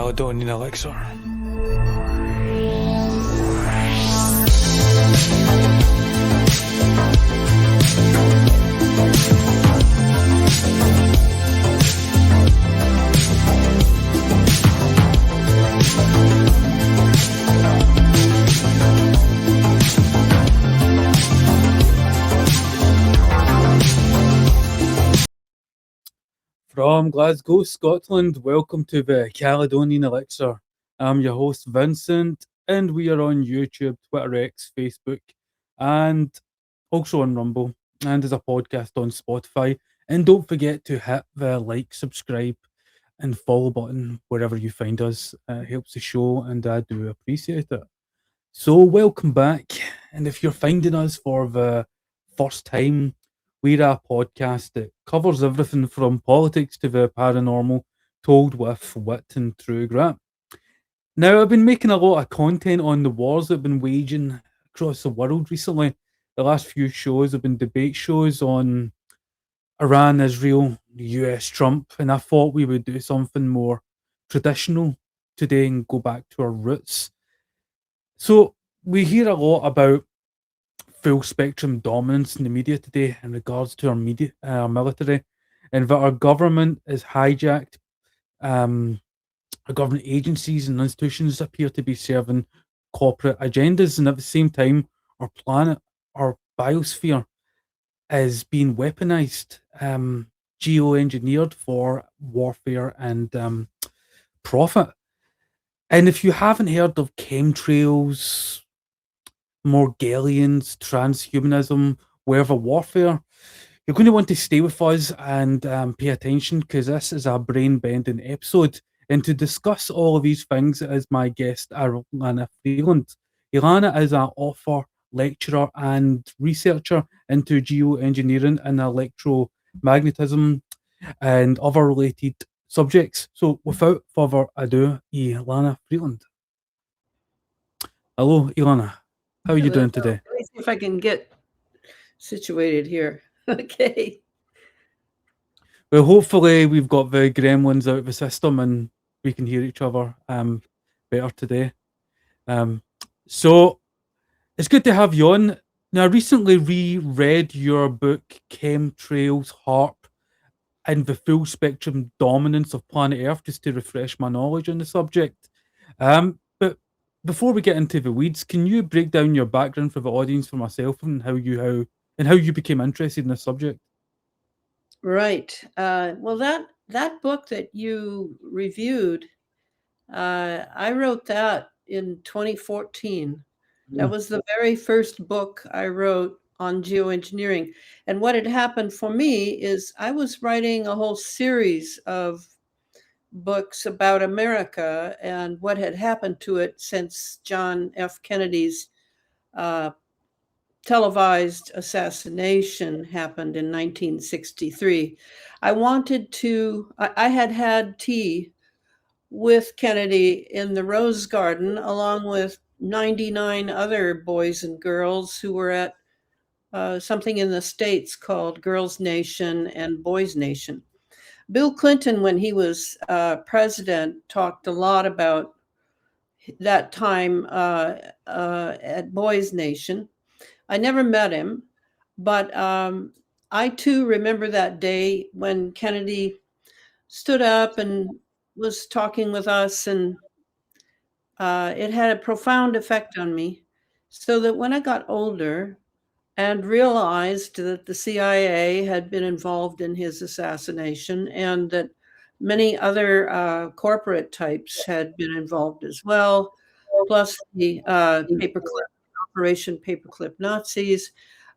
Grid-Caledonian Elixir. From Glasgow, Scotland, welcome to the Caledonian Elixir. I'm your host, Vincent, and we are on YouTube, Twitter X, Facebook, and also on Rumble, and as a podcast on Spotify. And don't forget to hit the like, subscribe, and follow button wherever you find us. It helps the show, and I do appreciate it. So, welcome back. And if you're finding us for the first time, we're a podcast that covers everything from politics to the paranormal, told with wit and true grit. Now, I've been making a lot of content on the wars that have been waging across the world recently. The last few shows have been debate shows on Iran, Israel, the US, Trump, and I thought we would do something more traditional today and go back to our roots. So, we hear a lot about full spectrum dominance in the media today in regards to our military, and that our government is hijacked. Our government agencies and institutions appear to be serving corporate agendas, and at the same time, our planet, our biosphere, is being weaponized, geoengineered for warfare and profit. And if you haven't heard of chemtrails, Morgellons, transhumanism, weather warfare, you're going to want to stay with us and pay attention, because this is a brain-bending episode. And to discuss all of these things is my guest, Elana Freeland. Elana is an author, lecturer, and researcher into geoengineering and electromagnetism and other related subjects. So without further ado, Elana Freeland. Hello, Elana. How are you doing today? Let me see if I can get situated here. Okay. Well, hopefully we've got the gremlins out of the system and we can hear each other better today. So it's good to have you on. Now, I recently reread your book, Chemtrails, HARP, and the Full Spectrum Dominance of Planet Earth, just to refresh my knowledge on the subject. But before we get into the weeds, can you break down your background for the audience, for myself, and how you became interested in this subject? Right. Well, that book that you reviewed, I wrote that in 2014. That was the very first book I wrote on geoengineering. And what had happened for me is I was writing a whole series of books about America and what had happened to it since John F. Kennedy's televised assassination happened in 1963. I had had tea with Kennedy in the Rose Garden, along with 99 other boys and girls who were at something in the States called Girls Nation and Boys Nation. Bill Clinton, when he was president, talked a lot about that time at Boys Nation. I never met him, but I too remember that day when Kennedy stood up and was talking with us, and it had a profound effect on me. So that when I got older and realized that the CIA had been involved in his assassination and that many other corporate types had been involved as well, plus the Operation Paperclip Nazis,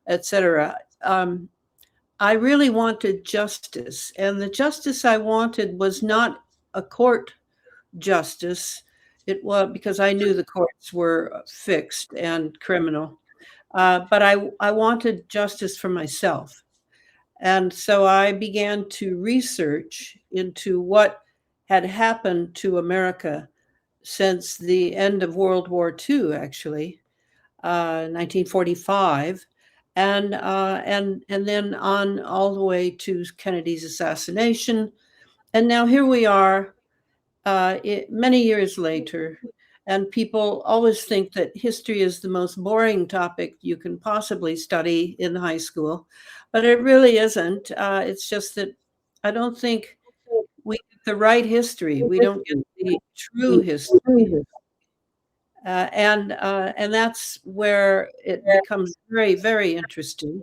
etc. I really wanted justice, and the justice I wanted was not a court justice. It was because I knew the courts were fixed and criminal, but I wanted justice for myself. And so I began to research into what had happened to America since the end of World War II, actually, 1945, and then on all the way to Kennedy's assassination. And now here we are many years later. And people always think that history is the most boring topic you can possibly study in high school, but it really isn't. It's just that I don't think we get the right history. We don't get the true history. And that's where it becomes very, very interesting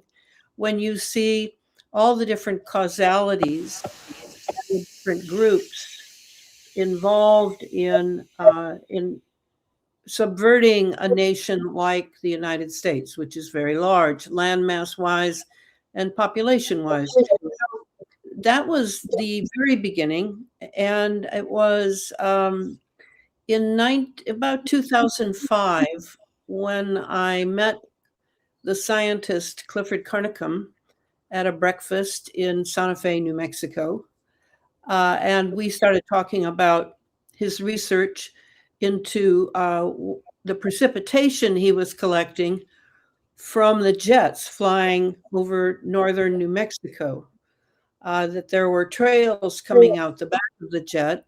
when you see all the different causalities, the different groups involved in subverting a nation like the United States, which is very large, landmass wise and population wise. That was the very beginning, and it was about 2005 when I met the scientist Clifford Carnicom at a breakfast in Santa Fe, New Mexico. And we started talking about his research into the precipitation he was collecting from the jets flying over northern New Mexico. That there were trails coming out the back of the jet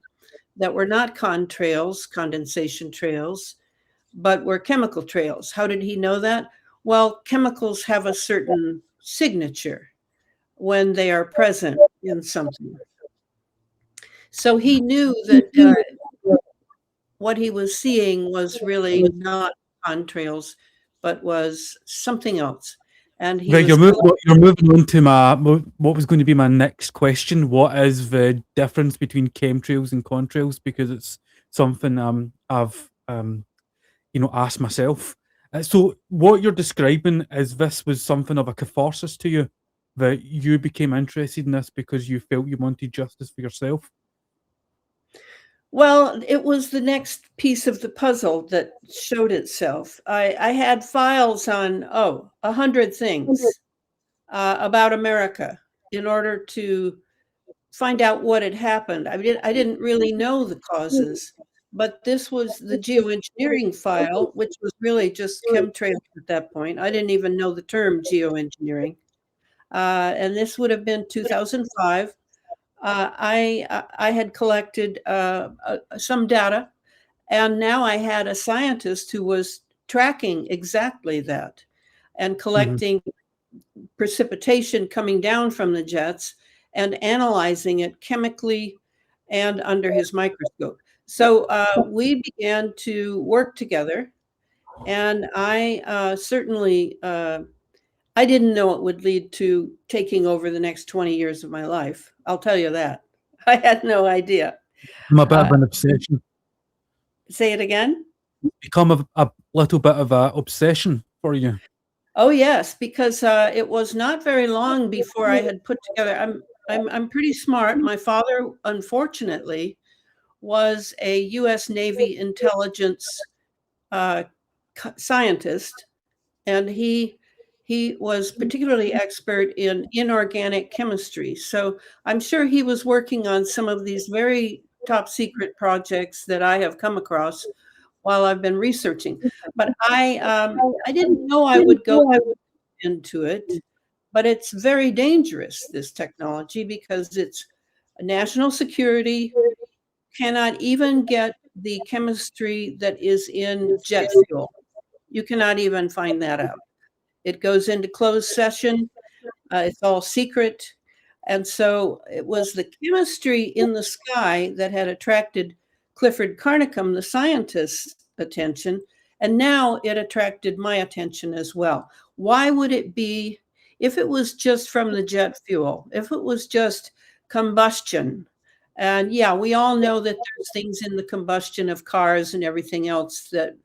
that were not condensation trails, but were chemical trails. How did he know that? Well, chemicals have a certain signature when they are present in something. So he knew that what he was seeing was really not contrails, but was something else. And he Right, was you're moving on to what was going to be my next question. What is the difference between chemtrails and contrails? Because it's something I've asked myself. So what you're describing is this was something of a catharsis to you, that you became interested in this because you felt you wanted justice for yourself. Well, it was the next piece of the puzzle that showed itself. I had files on 100 things about America in order to find out what had happened. I didn't really know the causes, but this was the geoengineering file, which was really just chemtrails at that point. I didn't even know the term geoengineering. And this would have been 2005. I had collected some data, and now I had a scientist who was tracking exactly that and collecting precipitation coming down from the jets and analyzing it chemically and under his microscope. So we began to work together, and I certainly I didn't know it would lead to taking over the next 20 years of my life. I'll tell you that. I had no idea. I'm a bit of an obsession. Say it again? Become a little bit of an obsession for you. Oh yes, because it was not very long before I had put together. I'm pretty smart. My father, unfortunately, was a U.S. Navy intelligence scientist, and he was particularly expert in inorganic chemistry. So I'm sure he was working on some of these very top secret projects that I have come across while I've been researching. But I didn't know I would go into it, but it's very dangerous, this technology, because it's national security, cannot even get the chemistry that is in jet fuel. You cannot even find that out. It goes into closed session. It's all secret. And so it was the chemistry in the sky that had attracted Clifford Carnicom, the scientist's attention. And now it attracted my attention as well. Why would it be, if it was just from the jet fuel, if it was just combustion? And yeah, we all know that there's things in the combustion of cars and everything else that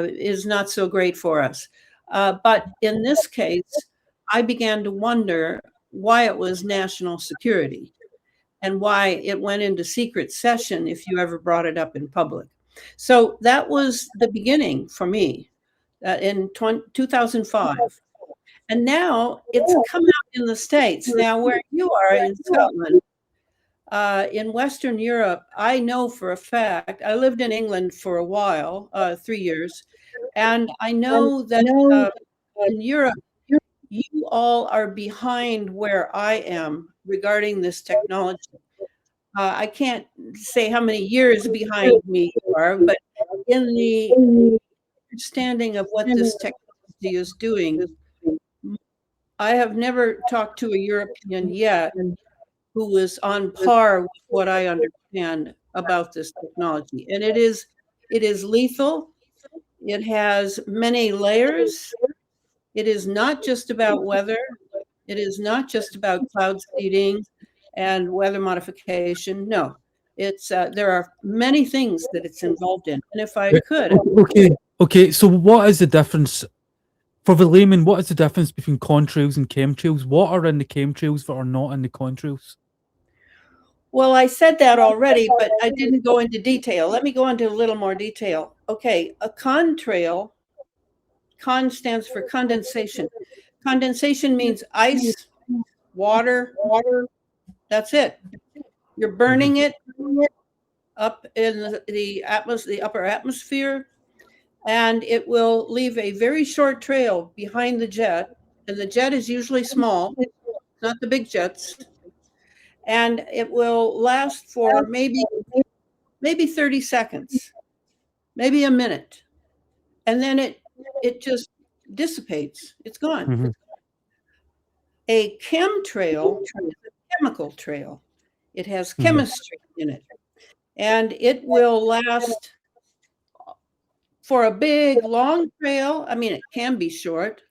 is not so great for us. But in this case, I began to wonder why it was national security and why it went into secret session if you ever brought it up in public. So that was the beginning for me in 2005. And now it's come out in the States. Now, where you are in Scotland, in Western Europe, I know for a fact, I lived in England for a while, 3 years, and I know that in Europe, you all are behind where I am regarding this technology. I can't say how many years behind me you are, but in the understanding of what this technology is doing, I have never talked to a European yet who is on par with what I understand about this technology. And it is lethal. It has many layers. It is not just about weather. It is not just about cloud seeding and weather modification. No, it's there are many things that it's involved in. And if I could, Okay. So what is the difference for the layman? What is the difference between contrails and chemtrails? What are in the chemtrails that are not in the contrails? well, I said that already, but I didn't go into detail. Let me go into a little more detail. Okay, a contrail. Con stands for condensation. Condensation means ice, water. That's it. You're burning it up in the upper atmosphere, and it will leave a very short trail behind the jet. And the jet is usually small, not the big jets. And it will last for maybe 30 seconds, maybe a minute. And then it just dissipates. It's gone. Mm-hmm. A chemtrail is a chemical trail. It has chemistry in it. And it will last for a big, long trail. I mean, it can be short,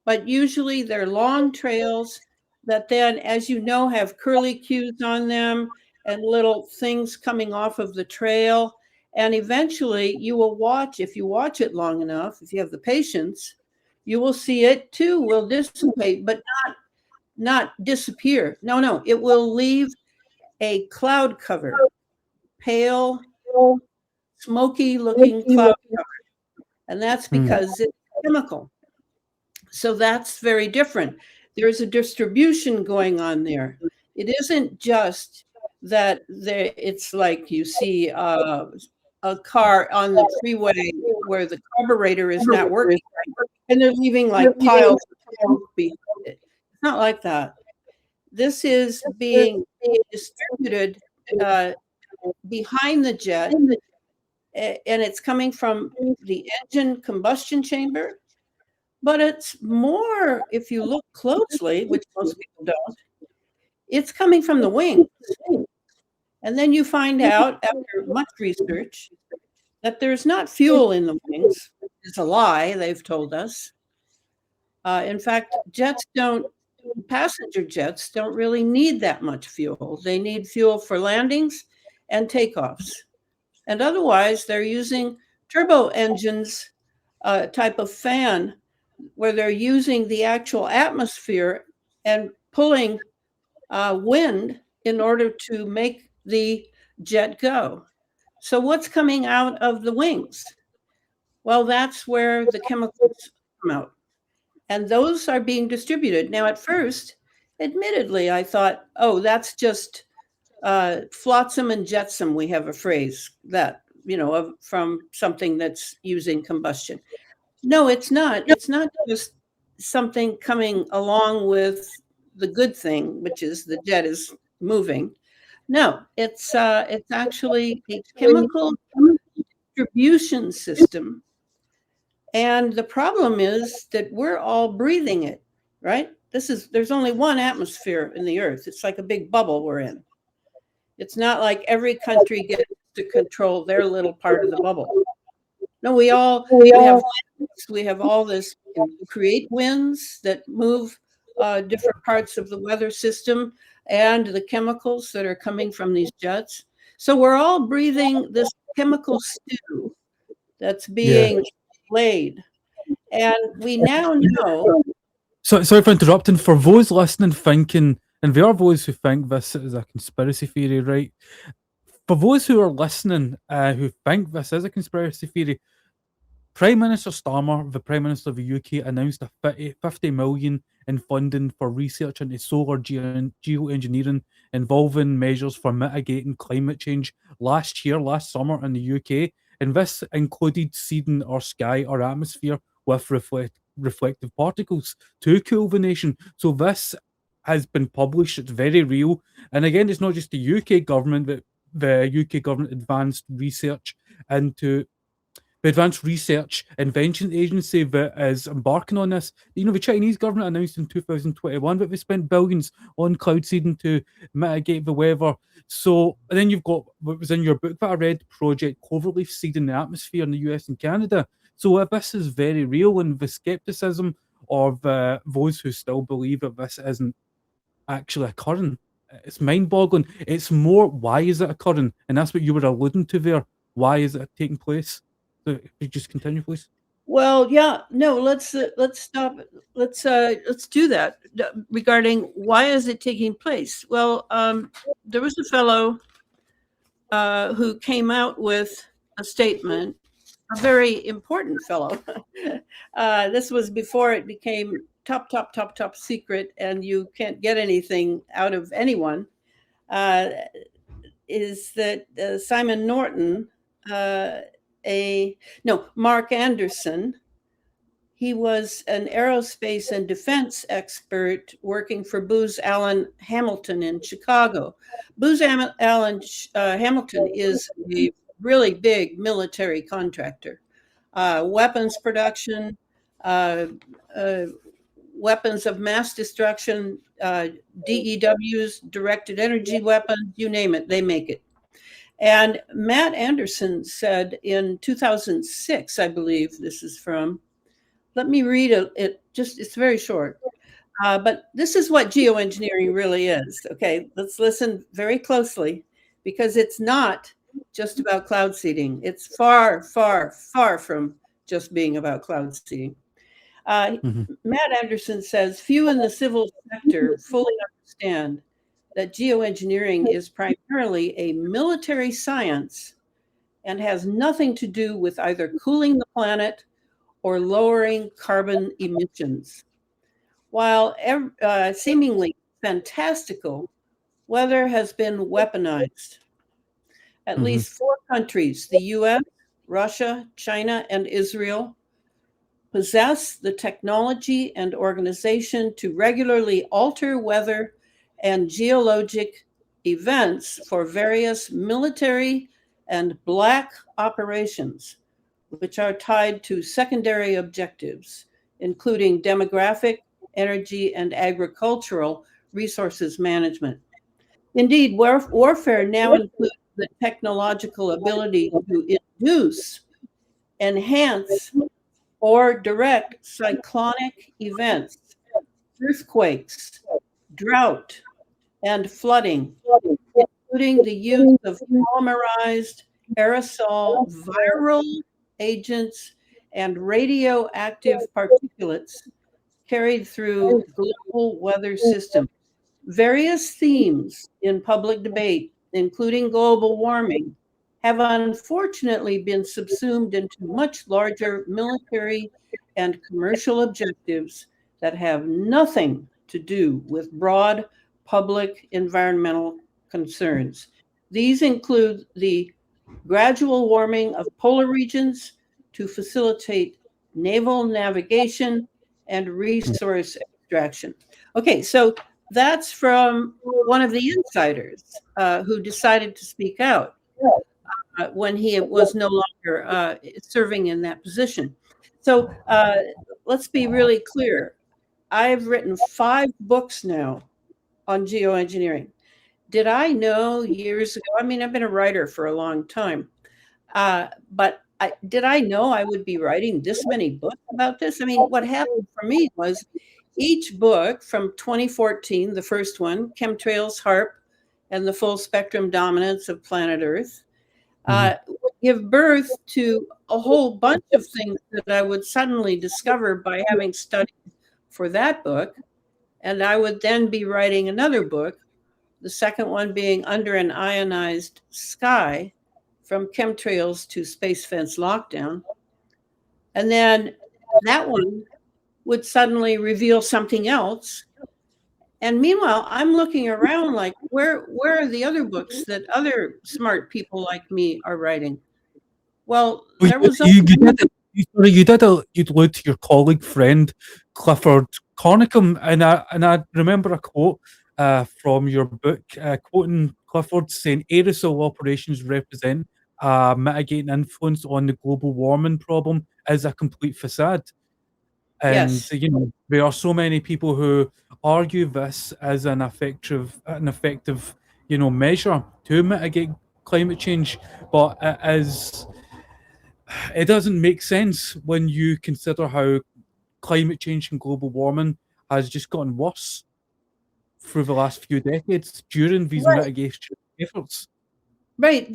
but usually they're long trails that then, as you know, have curlicues on them and little things coming off of the trail. And eventually you will watch, if you watch it long enough, if you have the patience, you will see it too will dissipate, but not disappear. No, it will leave a cloud cover, pale, smoky looking cloud cover. And that's because it's chemical. So that's very different. There's a distribution going on there. It isn't just that it's like you see a car on the freeway where the carburetor is not working and they're leaving like piles of behind it. It's not like that. This is being distributed behind the jet, and it's coming from the engine combustion chamber. But it's more, if you look closely, which most people don't, it's coming from the wings. And then you find out, after much research, that there's not fuel in the wings. It's a lie, they've told us. In fact, passenger jets don't really need that much fuel. They need fuel for landings and takeoffs. And otherwise, they're using turbo engines type of fan where they're using the actual atmosphere and pulling wind in order to make the jet go. So what's coming out of the wings? Well, that's where the chemicals come out. And those are being distributed. Now, at first, admittedly, I thought, oh, that's just flotsam and jetsam. We have a phrase that, from something that's using combustion. No, it's not. It's not just something coming along with the good thing, which is the jet is moving. No, it's actually a chemical distribution system. And the problem is that we're all breathing it, right? There's only one atmosphere in the earth. It's like a big bubble we're in. It's not like every country gets to control their little part of the bubble. No, we have winds, we have all this, create winds that move different parts of the weather system and the chemicals that are coming from these jets. So we're all breathing this chemical stew that's being laid. And we now know. So, sorry for interrupting. For those listening thinking, and there are those who think this is a conspiracy theory, right? For those who are listening who think this is a conspiracy theory, Prime Minister Starmer, the Prime Minister of the UK, announced a 50 million in funding for research into solar geoengineering involving measures for mitigating climate change last summer in the UK. And this included seeding our sky or atmosphere with reflective particles to cool the nation. So this has been published. It's very real. And again, it's not just the UK government, but the UK government Advanced Research Invention Agency that is embarking on this. The Chinese government announced in 2021 that they spent billions on cloud seeding to mitigate the weather. So, and then you've got what was in your book that I read, Project Cloverleaf seeding the atmosphere in the US and Canada. So, if this is very real, and the skepticism of those who still believe that this isn't actually occurring, it's mind-boggling. It's more, why is it occurring? And that's what you were alluding to there. Why is it taking place? So, if you just continue, please. Well, yeah, no, let's stop. Let's do that regarding why is it taking place. Well, there was a fellow who came out with a statement, a very important fellow. This was before it became top secret, and you can't get anything out of anyone. Is that Simon Norton? Mark Anderson. He was an aerospace and defense expert working for Booz Allen Hamilton in Chicago. Booz Allen Hamilton is a really big military contractor. Weapons production, weapons of mass destruction, DEWs, directed energy weapons, you name it, they make it. And Matt Anderson said in 2006, I believe this is from, let me read it, it's very short. But this is what geoengineering really is. Okay, let's listen very closely, because it's not just about cloud seeding. It's far, far, far from just being about cloud seeding. Matt Anderson says, few in the civil sector fully understand that geoengineering is primarily a military science and has nothing to do with either cooling the planet or lowering carbon emissions. While seemingly fantastical, weather has been weaponized. At least 4 countries, the US, Russia, China, and Israel, possess the technology and organization to regularly alter weather and geologic events for various military and black operations, which are tied to secondary objectives, including demographic, energy, and agricultural resources management. Indeed, warfare now includes the technological ability to induce, enhance, or direct cyclonic events, earthquakes, drought, and flooding, including the use of polymerized aerosol viral agents and radioactive particulates carried through global weather systems. Various themes in public debate, including global warming, have unfortunately been subsumed into much larger military and commercial objectives that have nothing to do with broad public environmental concerns. These include the gradual warming of polar regions to facilitate naval navigation and resource extraction. Okay, so that's from one of the insiders who decided to speak out when he was no longer serving in that position. So let's be really clear. I've written 5 books now on geoengineering. Did I know years ago? I mean, I've been a writer for a long time, but did I know I would be writing this many books about this? I mean, what happened for me was each book from 2014, the first one, Chemtrails, HAARP, and the Full Spectrum Dominance of Planet Earth, would give birth to a whole bunch of things that I would suddenly discover by having studied for that book. And I would then be writing another book, the second one being Under an Ionized Sky, from Chemtrails to Space Fence Lockdown. And then that one would suddenly reveal something else. And meanwhile, I'm looking around like, where are the other books that other smart people like me are writing? Well, there was you'd allude to your colleague friend Clifford Cornicum, and I remember a quote from your book quoting Clifford, saying aerosol operations represent a mitigating influence on the global warming problem is a complete facade. And Yes. there are so many people who argue this as an effective measure to mitigate climate change, but it doesn't make sense when you consider how climate change and global warming has just gotten worse through the last few decades during these Right. mitigation efforts. Right.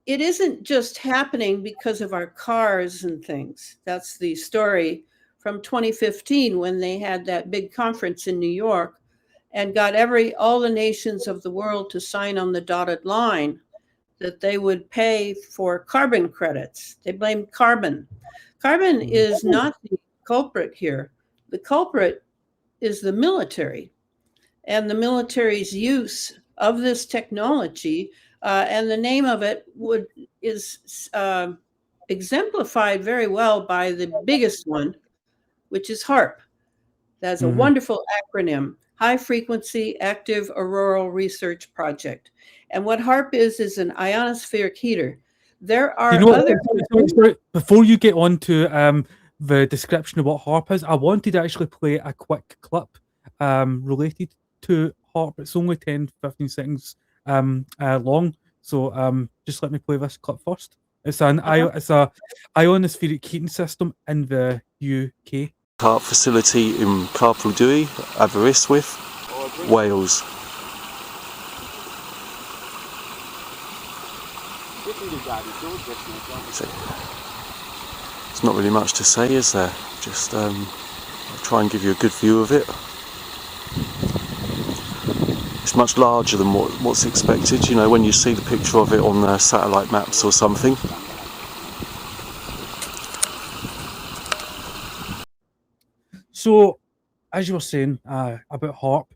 It isn't just happening because of our cars and things. That's the story from 2015 when they had that big conference in New York and got all the nations of the world to sign on the dotted line that they would pay for carbon credits. They blamed carbon. Carbon is not the culprit here. The culprit is the military and the military's use of this technology. And the name of it is exemplified very well by the biggest one, which is HARP. That's a wonderful acronym, High Frequency Active Auroral Research Project. And what HARP is an ionospheric heater. There are other... Sorry, before you get on to the description of what HARP is, I wanted to actually play a quick clip related to HARP. It's only 10-15 seconds long. So just let me play this clip first. It's it's a ionospheric heating system in the UK. HARP facility in Carpaldwy, Aberystwyth, Wales. There's not really much to say, is there? Just I'll try and give you a good view of it. It's much larger than what's expected, when you see the picture of it on the satellite maps or something. So, as you were saying about HARP,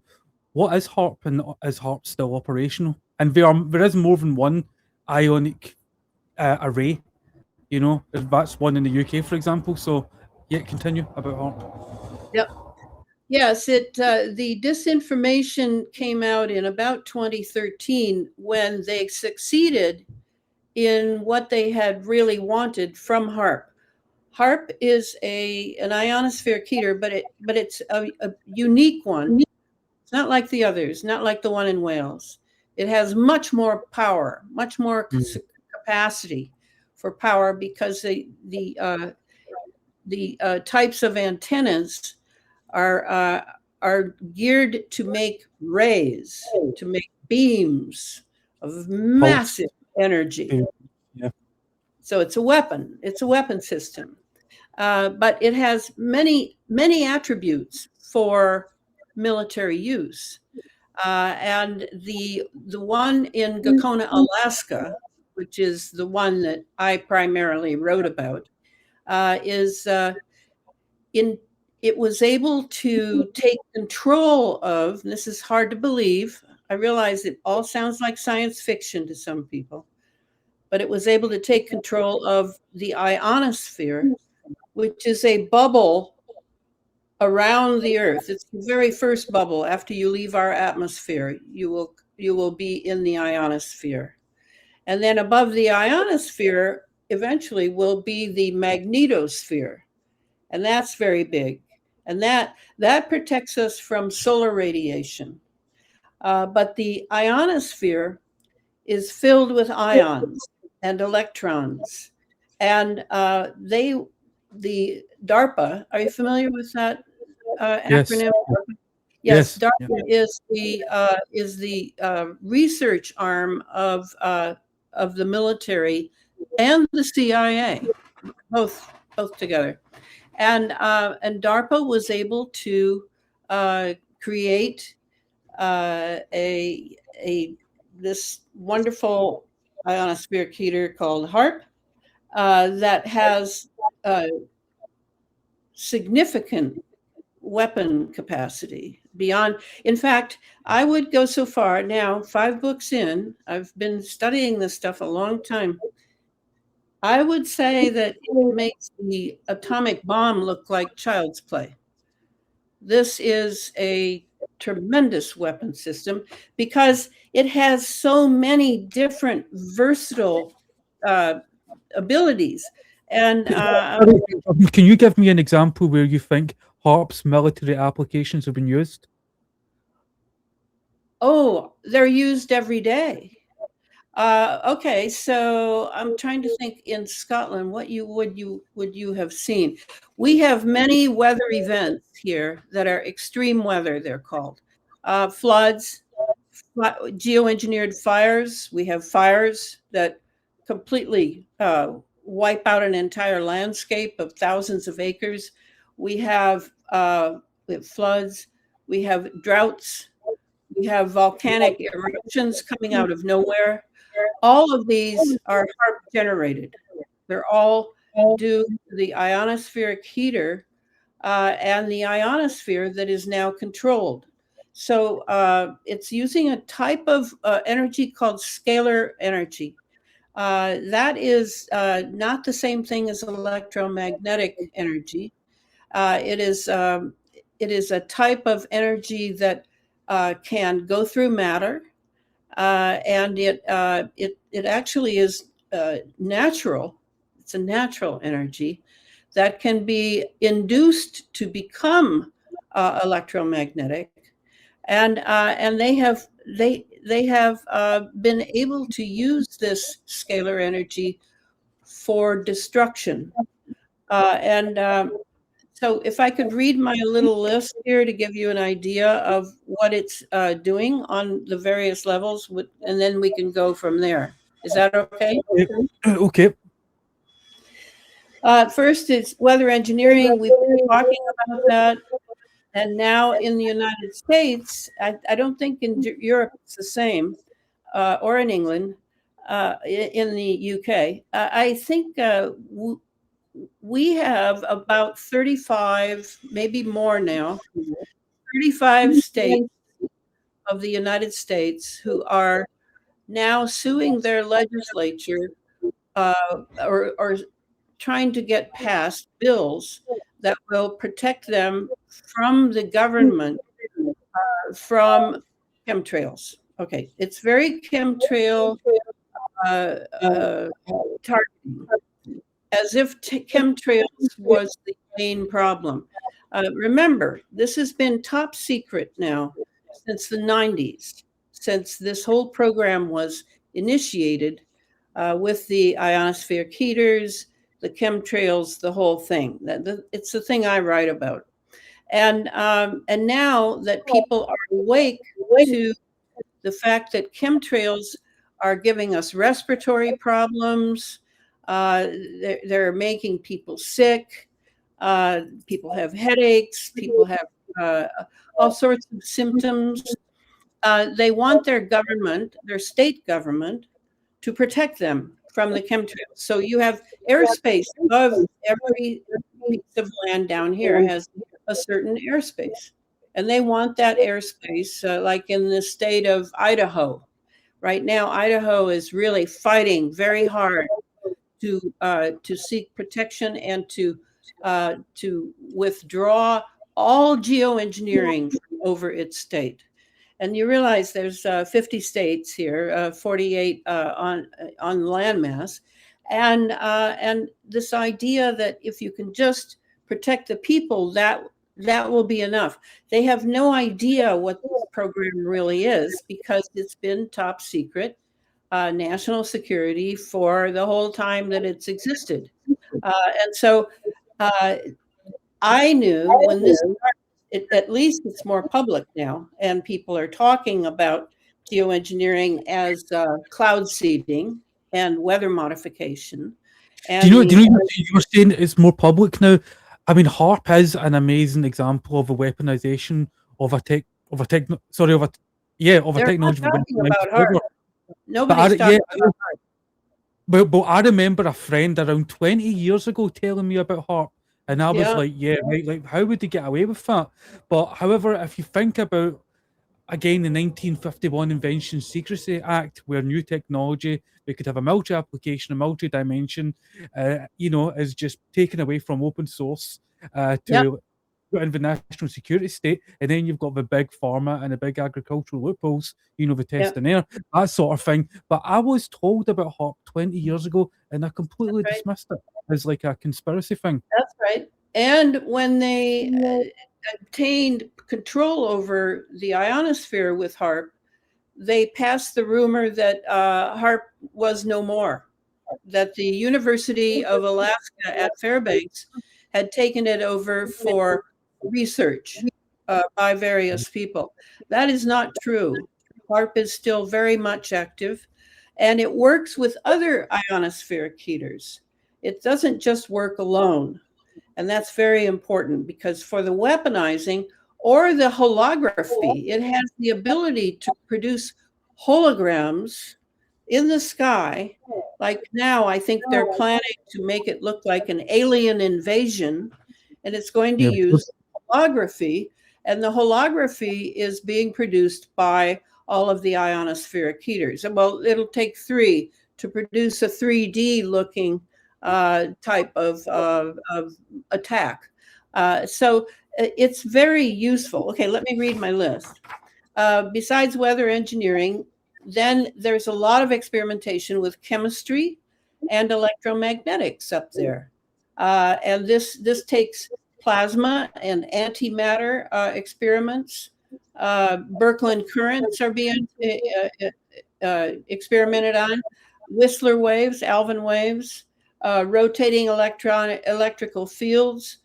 what is HARP, and is HARP still operational? And there is more than one ionic array. That's one in the UK, for example. So, yeah, continue about HARP. Yep. Yes, the disinformation came out in about 2013 when they succeeded in what they had really wanted from HARP. HARP is an ionospheric heater, but it's a unique one. It's not like the others, not like the one in Wales. It has much more power, much more capacity for power because the types of antennas are geared to make rays, to make beams of massive energy. Yeah. So it's a weapon. It's a weapon system. But it has many, many attributes for military use. And the one in Gakona, Alaska, which is the one that I primarily wrote about, it was able to take control of, and this is hard to believe, I realize it all sounds like science fiction to some people, but it was able to take control of the ionosphere, which is a bubble around the Earth. It's the very first bubble. After you leave our atmosphere, you will be in the ionosphere. And then above the ionosphere, eventually will be the magnetosphere. And that's very big. And that protects us from solar radiation. But the ionosphere is filled with ions and electrons. And the DARPA, are you familiar with that acronym? Yes, DARPA is the research arm of the military and the CIA, both together. And DARPA was able to create this wonderful ionospheric heater called HARP that has significant weapon capacity beyond. In fact, I would go so far now, 5 books in, I've been studying this stuff a long time. I would say that it makes the atomic bomb look like child's play. This is a tremendous weapon system because it has so many different versatile abilities. And Can you give me an example where you think HARP's military applications have been used? oh, they're used every day. Okay, so I'm trying to think in Scotland, what would you have seen? We have many weather events here that are extreme weather, they're called. Floods, geoengineered fires. We have fires that completely wipe out an entire landscape of thousands of acres. We have floods, we have droughts, we have volcanic eruptions coming out of nowhere. All of these are HARP generated. They're all due to the ionospheric heater and the ionosphere that is now controlled. So it's using a type of energy called scalar energy. That is not the same thing as electromagnetic energy. It is a type of energy that can go through matter. And it actually is natural. It's a natural energy that can be induced to become electromagnetic, and they have been able to use this scalar energy for destruction. So if I could read my little list here to give you an idea of what it's doing on the various levels, and then we can go from there. Is that okay? Okay. First, it's weather engineering. We've been talking about that. And now in the United States, I don't think in Europe it's the same, or in England, in the UK. I think we have about 35, maybe more now, 35 states of the United States who are now suing their legislature or trying to get passed bills that will protect them from the government, from chemtrails. Okay, it's very chemtrail targeting, as if chemtrails was the main problem. Remember, this has been top secret now since the 90s, since this whole program was initiated with the ionospheric heaters, the chemtrails, the whole thing. It's the thing I write about. And now that people are awake to the fact that chemtrails are giving us respiratory problems, they're making people sick, people have headaches, people have all sorts of symptoms. They want their government, their state government, to protect them from the chemtrails. So you have airspace above every piece of land down here has a certain airspace. And they want that airspace, like in the state of Idaho. Right now, Idaho is really fighting very hard to seek protection and to withdraw all geoengineering from over its state. And you realize there's 50 states here, 48 on landmass, and this idea that if you can just protect the people, that will be enough. They have no idea what this program really is because it's been top secret national security for the whole time that it's existed. And so I knew when this started, at least it's more public now, and people are talking about geoengineering as cloud seeding and weather modification. And do you know you were saying it's more public now? I mean, HARP is an amazing example of a weaponization of a technology. They're Technology. not talking about HARP. Nobody's talking about HARP. But I remember a friend around 20 years ago telling me about HARP, and I was like, yeah, right, like how would they get away with that? But however, if you think about again the 1951 Invention Secrecy Act, where new technology, we could have a multi-application, a multi-dimension, is just taken away from open source to got in the national security state, and then you've got the big pharma and the big agricultural loopholes, the testing air, that sort of thing. But I was told about HARP 20 years ago, and I completely dismissed it as like a conspiracy thing. That's right. And when they obtained control over the ionosphere with HARP, they passed the rumor that HARP was no more, that the University of Alaska at Fairbanks had taken it over for research by various people. That is not true. HARP is still very much active, and it works with other ionospheric heaters. It doesn't just work alone. And that's very important, because for the weaponizing or the holography, it has the ability to produce holograms in the sky. Like now, I think they're planning to make it look like an alien invasion, and it's going to use holography. And the holography is being produced by all of the ionospheric heaters. Well, it'll take 3 to produce a 3D looking type of attack. So it's very useful. Okay, let me read my list. Besides weather engineering, then there's a lot of experimentation with chemistry and electromagnetics up there. And this takes plasma and antimatter experiments. Birkeland currents are being experimented on. Whistler waves, Alvin waves, rotating electrical fields,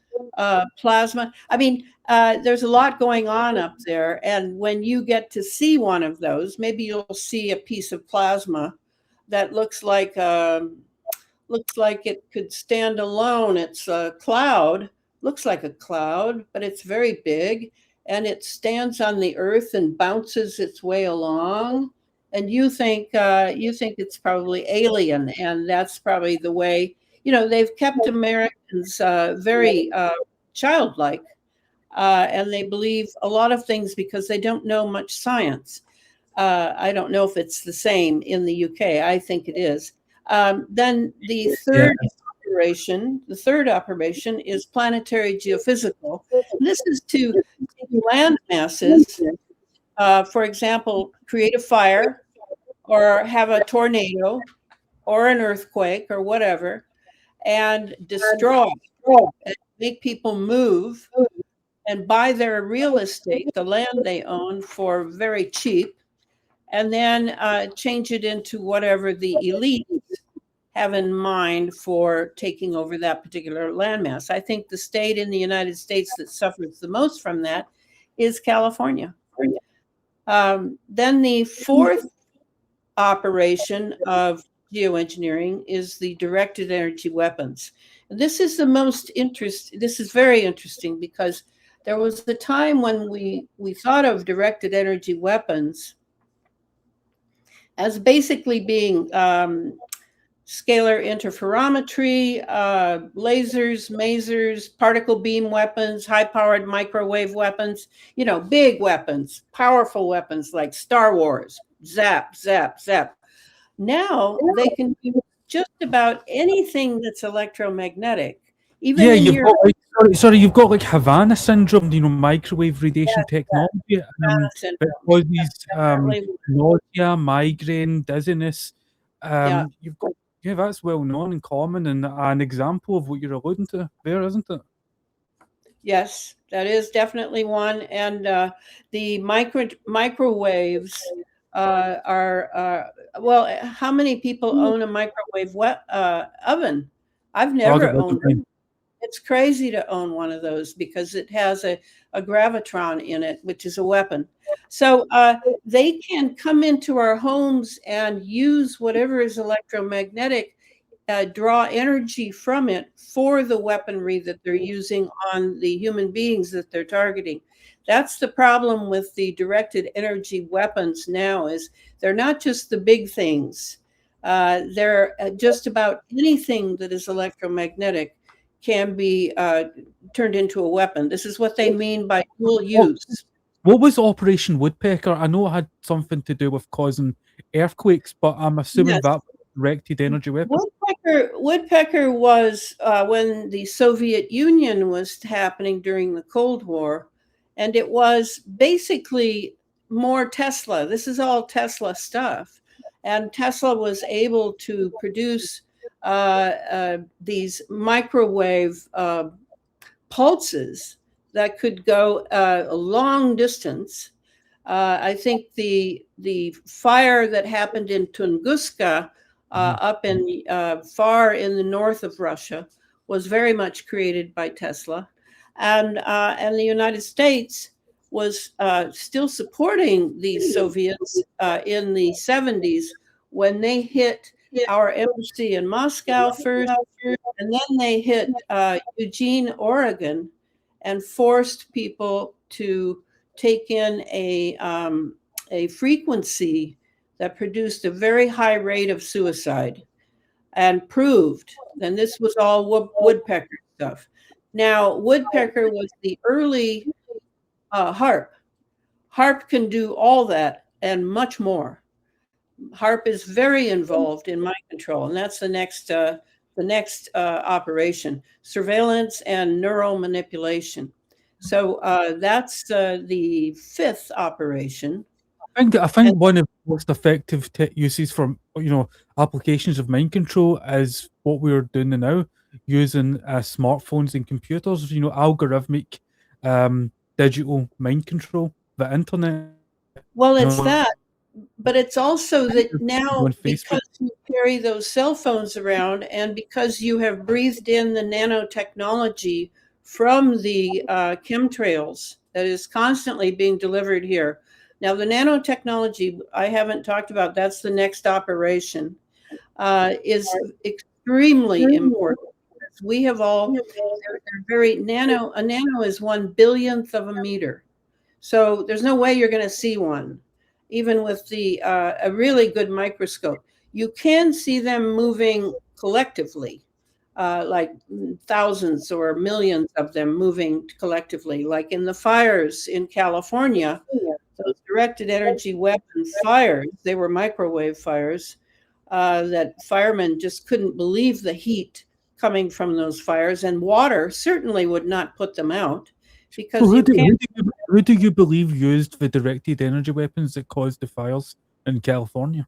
plasma. I mean, there's a lot going on up there. And when you get to see one of those, maybe you'll see a piece of plasma that looks like it could stand alone. It's a cloud, looks like a cloud, but it's very big, and it stands on the earth and bounces its way along. And you think it's probably alien, and that's probably the way. They've kept Americans very childlike, and they believe a lot of things because they don't know much science. I don't know if it's the same in the UK. I think it is. Then the third operation is planetary geophysical. And this is to take land masses, for example, create a fire or have a tornado or an earthquake or whatever, and destroy and make people move and buy their real estate, the land they own, for very cheap, and then change it into whatever the elite have in mind for taking over that particular landmass. I think the state in the United States that suffers the most from that is California. Then the fourth operation of geoengineering is the directed energy weapons. And this is this is very interesting, because there was the time when we thought of directed energy weapons as basically being scalar interferometry, lasers, masers, particle beam weapons, high-powered microwave weapons, big weapons, powerful weapons like Star Wars, zap, zap, zap. Now they can do just about anything that's electromagnetic. Even you've got like Havana syndrome, microwave radiation technology, because these nausea, migraine, dizziness. You've got that's well known and common, and an example of what you're alluding to there, isn't it? Yes, that is definitely one. And the microwaves are well. How many people own a microwave oven? I've never owned one. It's crazy to own one of those because it has a gravitron in it, which is a weapon. So they can come into our homes and use whatever is electromagnetic, draw energy from it for the weaponry that they're using on the human beings that they're targeting. That's the problem with the directed energy weapons now, is they're not just the big things. They're just about anything that is electromagnetic can be turned into a weapon. This is what they mean by dual use. What was Operation Woodpecker? I know it had something to do with causing earthquakes, but I'm assuming that was directed energy weapons? Woodpecker was when the Soviet Union was happening during the Cold War, and it was basically more Tesla. This is all Tesla stuff. And Tesla was able to produce these microwave pulses that could go a long distance. I think the fire that happened in Tunguska, up in far in the north of Russia, was very much created by Tesla, and the United States was still supporting the Soviets in the 70s when they hit our embassy in Moscow first, and then they hit Eugene, Oregon, and forced people to take in a frequency that produced a very high rate of suicide, and proved, and this was all woodpecker stuff. Now, woodpecker was the early HAARP. HAARP can do all that and much more. HAARP is very involved in mind control, and that's the next operation: surveillance and neural manipulation. So that's the fifth operation. I think one of the most effective uses for applications of mind control is what we're doing now, using smartphones and computers. Algorithmic digital mind control, the internet. Well, it's that, but it's also that now, because you carry those cell phones around, and because you have breathed in the nanotechnology from the chemtrails that is constantly being delivered here. Now, the nanotechnology I haven't talked about, that's the next operation, is extremely important. We have all, they're very nano, a nano is 1/1000th of a meter. So there's no way you're going to see one, even with a really good microscope. You can see them moving collectively, like thousands or millions of them moving collectively, like in the fires in California. Those directed energy weapon fires, they were microwave fires, that firemen just couldn't believe the heat coming from those fires, and water certainly would not put them out. Because so who do you believe used the directed energy weapons that caused the fires in California?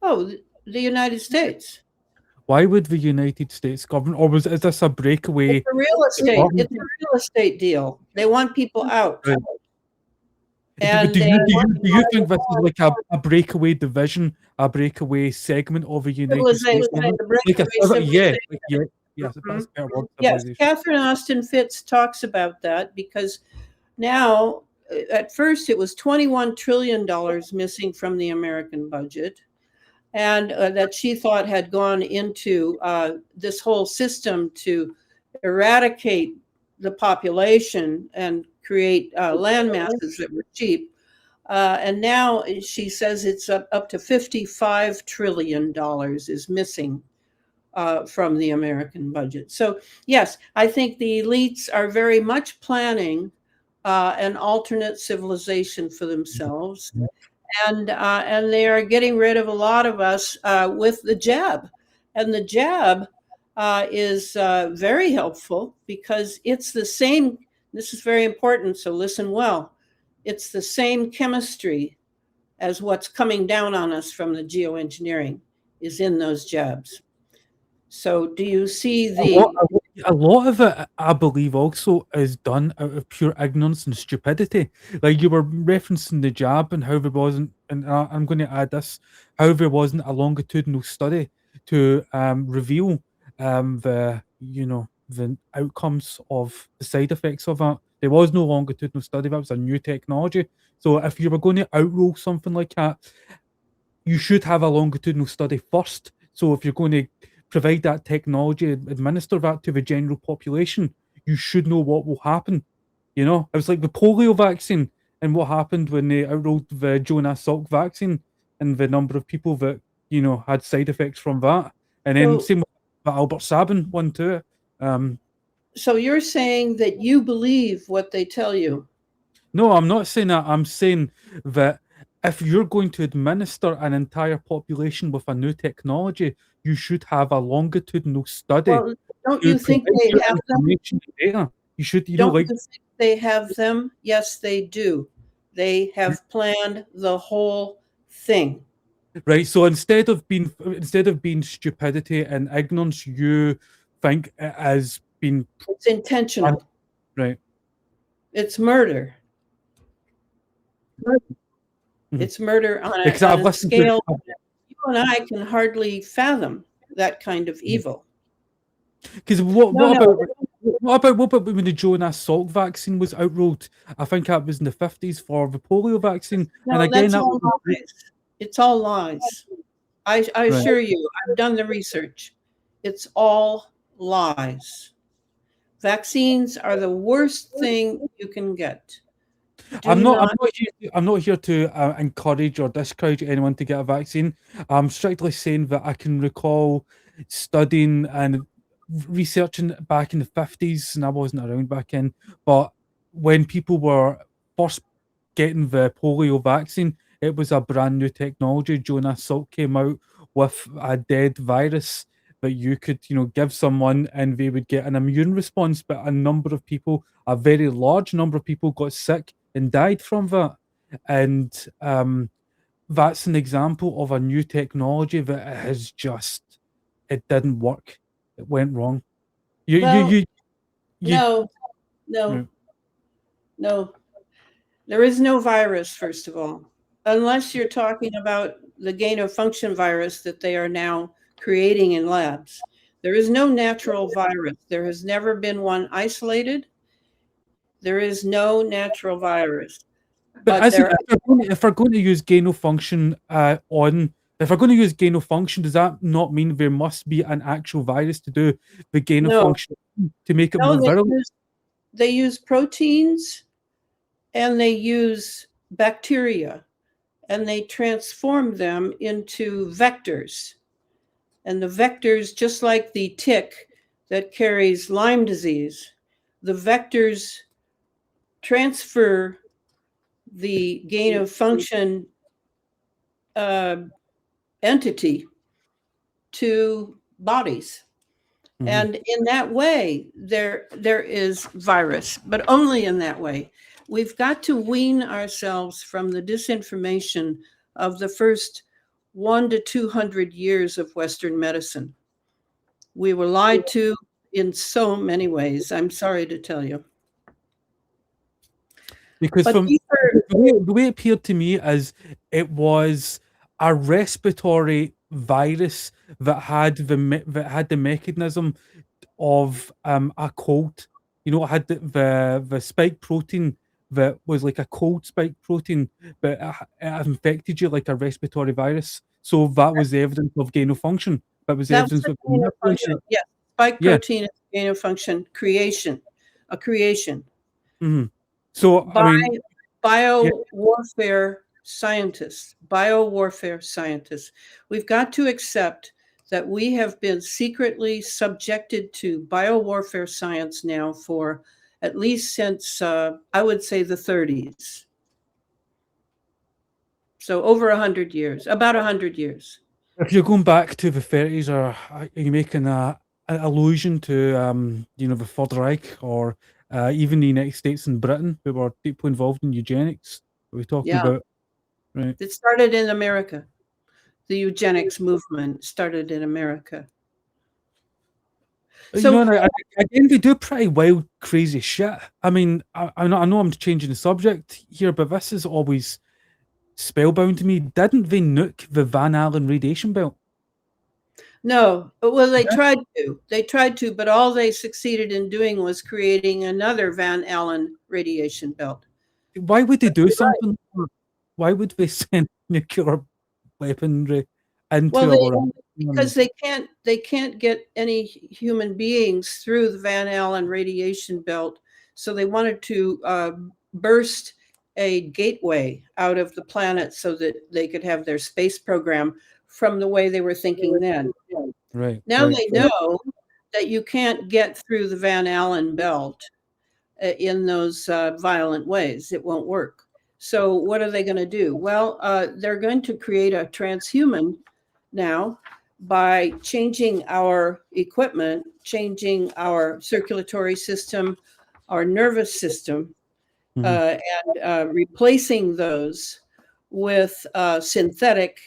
Oh, the United States. Why would the United States government, or is this a breakaway? It's a real estate. It's a real estate deal. They want people out. Right. And do you think this is like a breakaway division, a breakaway segment of a United States? Yes, Catherine Austin Fitts talks about that, because now, at first, it was $21 trillion missing from the American budget, and that she thought had gone into this whole system to eradicate the population and create land masses that were cheap. And now she says it's up to $55 trillion is missing from the American budget. So yes, I think the elites are very much planning an alternate civilization for themselves, and they are getting rid of a lot of us with the jab. And the jab is very helpful, because it's the same. This is very important, so listen well. It's the same chemistry as what's coming down on us from the geoengineering is in those jabs. So do you see a lot of it, I believe, also is done out of pure ignorance and stupidity. Like you were referencing the jab and how there wasn't, and I'm going to add this, how there wasn't a longitudinal study to reveal the outcomes of the side effects of that. There was no longitudinal study. That was a new technology. So if you were going to outroll something like that, you should have a longitudinal study first. So if you're going to provide that technology, administer that to the general population, you should know what will happen. It was like the polio vaccine and what happened when they outrolled the Jonas Salk vaccine and the number of people that, had side effects from that. And then same with the Albert Sabin one too. So you're saying that you believe what they tell you? No, I'm not saying that. I'm saying that if you're going to administer an entire population with a new technology, you should have a longitudinal study Well, don't to you think provide they your have them? information and data. You should, Don't like, you think they have them? Yes, they do. They have planned the whole thing. right. So instead of being stupidity and ignorance, you think it has been It's intentional. right. It's murder. Mhm. It's murder on Because a I've listened scale to you and I can hardly fathom that kind of evil. because No, what about when the Jonas Salk vaccine was outrolled? I think that was in the 50s for the polio vaccine, and no, again that's that all was lies. It's all lies. I right. assure you, I've done the research. It's all lies. Vaccines are the worst thing you can get. I'm not here to encourage or discourage anyone to get a vaccine. I'm strictly saying that I can recall studying and researching back in the 50s, and I wasn't around back then, but when people were first getting the polio vaccine, it was a brand new technology. Jonas Salk came out with a dead virus that you could, give someone and they would get an immune response. But a number of people, a very large number of people, got sick and died from that. And that's an example of a new technology that has it didn't work. It went wrong. You, you, Well, you, you, no, Right. no. There is no virus, first of all, unless you're talking about the gain-of-function virus that they are now creating in labs. There is no natural virus. There has never been one isolated. There is no natural virus. But But there, if we're going to use gain of function if we're going to use gain of function, does that not mean there must be an actual virus to do the gain of no, function to make it no, more virulent? they use proteins and they use bacteria and they transform them into vectors. And the vectors, just like the tick that carries Lyme disease, the vectors transfer the gain of function entity to bodies. Mhm. And in that way, there is virus, but only in that way. We've got to wean ourselves from the disinformation of the first 100 to 200 years of Western medicine. We were lied to in so many ways. I'm sorry to tell you. Because But from these are, the way it appeared to me is it was a respiratory virus that had the mechanism of a cold. It had the spike protein that was like a cold spike protein, but it infected you like a respiratory virus. So that was the evidence of gain of function. That was the that was evidence the of gain of function. Yes, spike yeah. protein is gain of function creation, a creation. Mm-hmm. So By I mean, biowarfare scientists. We've got to accept that we have been secretly subjected to biowarfare science now for at least since, I would say, the 30s. So over 100 years, about 100 years. if you're going back to the 30s, or are you making an allusion to the Third Reich, or even the United States and Britain, who were deeply involved in eugenics? Are we talking Yeah. about right? It started in America. The eugenics movement started in America. So, and again, they do pretty wild, crazy shit. I mean, I know I'm changing the subject here, but this is always spellbound to me. Didn't they nuke the Van Allen radiation belt? no, well, they tried to. They tried to, but all they succeeded in doing was creating another Van Allen radiation belt. Why would they do something? Why would they send nuclear weaponry into our? Because they can't get any human beings through the Van Allen radiation belt, so they wanted to burst a gateway out of the planet so that they could have their space program from the way they were thinking then. Right. Now right, they know that you can't get through the Van Allen belt in those violent ways. It won't work. So what are they going to do? Well, they're going to create a transhuman now by changing our equipment, changing our circulatory system, our nervous system, and replacing those with synthetic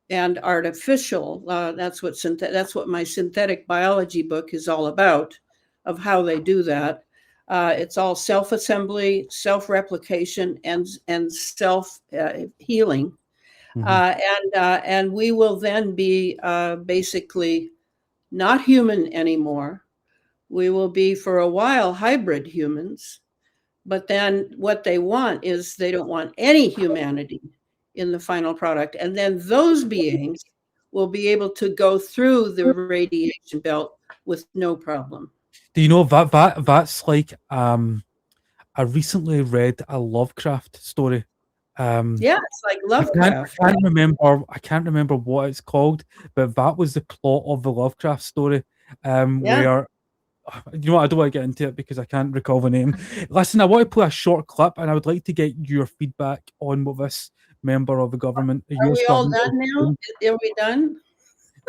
and artificial. That's what my synthetic biology book is all about, of how they do that. It's all self-assembly, self-replication, and self-healing. And we will then be basically not human anymore. We will be for a while hybrid humans, but then what they want is they don't want any humanity in the final product. And then those beings will be able to go through the radiation belt with no problem. Do you know that's like I recently read a Lovecraft story. Yeah, it's like Lovecraft. I can't remember what it's called, but that was the plot of the Lovecraft story. Where, you know what, I don't want to get into it because I can't recall the name. Listen, I want to play a short clip, and I would like to get your feedback on what this member of the government. Are we all done now? Are we done?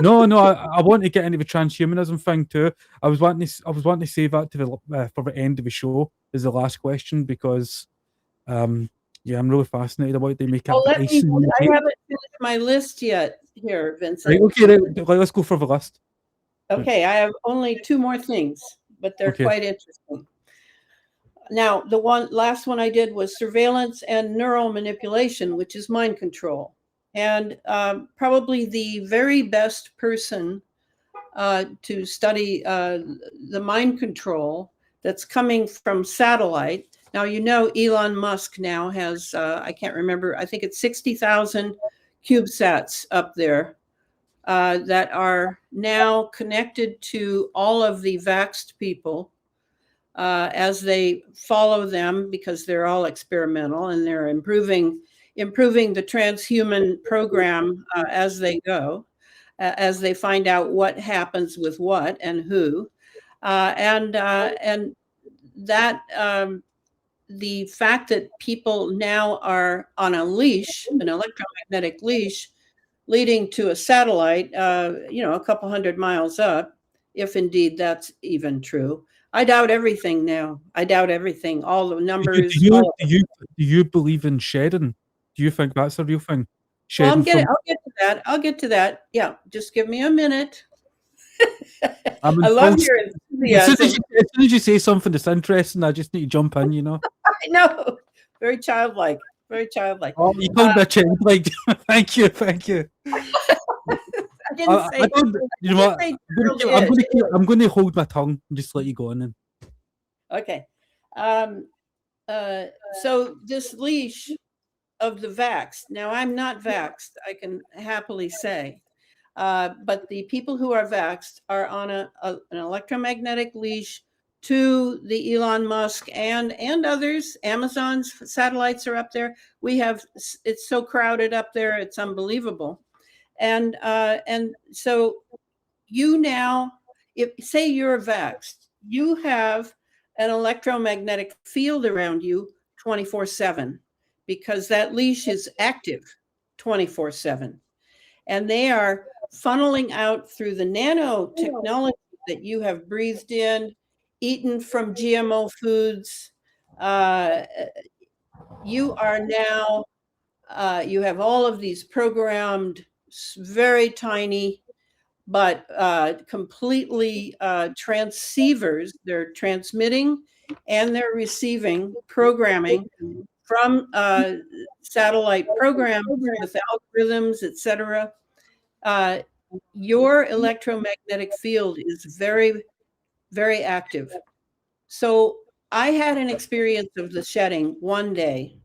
No, I want to get into the transhumanism thing too. I was wanting to save that to the for the end of the show as the last question, because yeah, I'm really fascinated about they make it. I haven't finished my list yet here, Vincent. Right, okay, let's go for the list. Okay, I have only 2 more things, but they're quite interesting. Now, the last one I did was surveillance and neural manipulation, which is mind control. And probably the very best person to study the mind control that's coming from satellite. Now, you know, Elon Musk now has, I can't remember, I think it's 60,000 CubeSats up there that are now connected to all of the vaxxed people as they follow them, because they're all experimental and they're improving the transhuman program as they go, as they find out what happens with what and who, and that the fact that people now are on a leash, an electromagnetic leash, leading to a satellite, a couple 100 miles up, if indeed that's even true. I doubt everything now. I doubt everything. All the numbers. Do you believe in shedding? Do you think that's a real thing? Well, I'll get to that. I'll get to that. Yeah, just give me a minute. I love your enthusiasm. As soon as you say something that's interesting, I just need to jump in, you know. I know. Very childlike. Very childlike. Oh, you called me a childlike. Thank you. I didn't say. You know what? I'm going to hold my tongue and just let you go on then. Okay. So this leash of the vaxxed. Now, I'm not vaxxed, I can happily say. But the people who are vaxxed are on an electromagnetic leash to the Elon Musk and others. Amazon's satellites are up there. It's so crowded up there, it's unbelievable. And so you now, if say you're vaxxed, you have an electromagnetic field around you 24/7, because that leash is active 24/7. And they are funneling out through the nanotechnology that you have breathed in, eaten from GMO foods. You are now, you have all of these programmed, very tiny, but completely transceivers. They're transmitting and they're receiving programming from satellite programs with algorithms, etc. Your electromagnetic field is very, very active. So I had an experience of the shedding one day.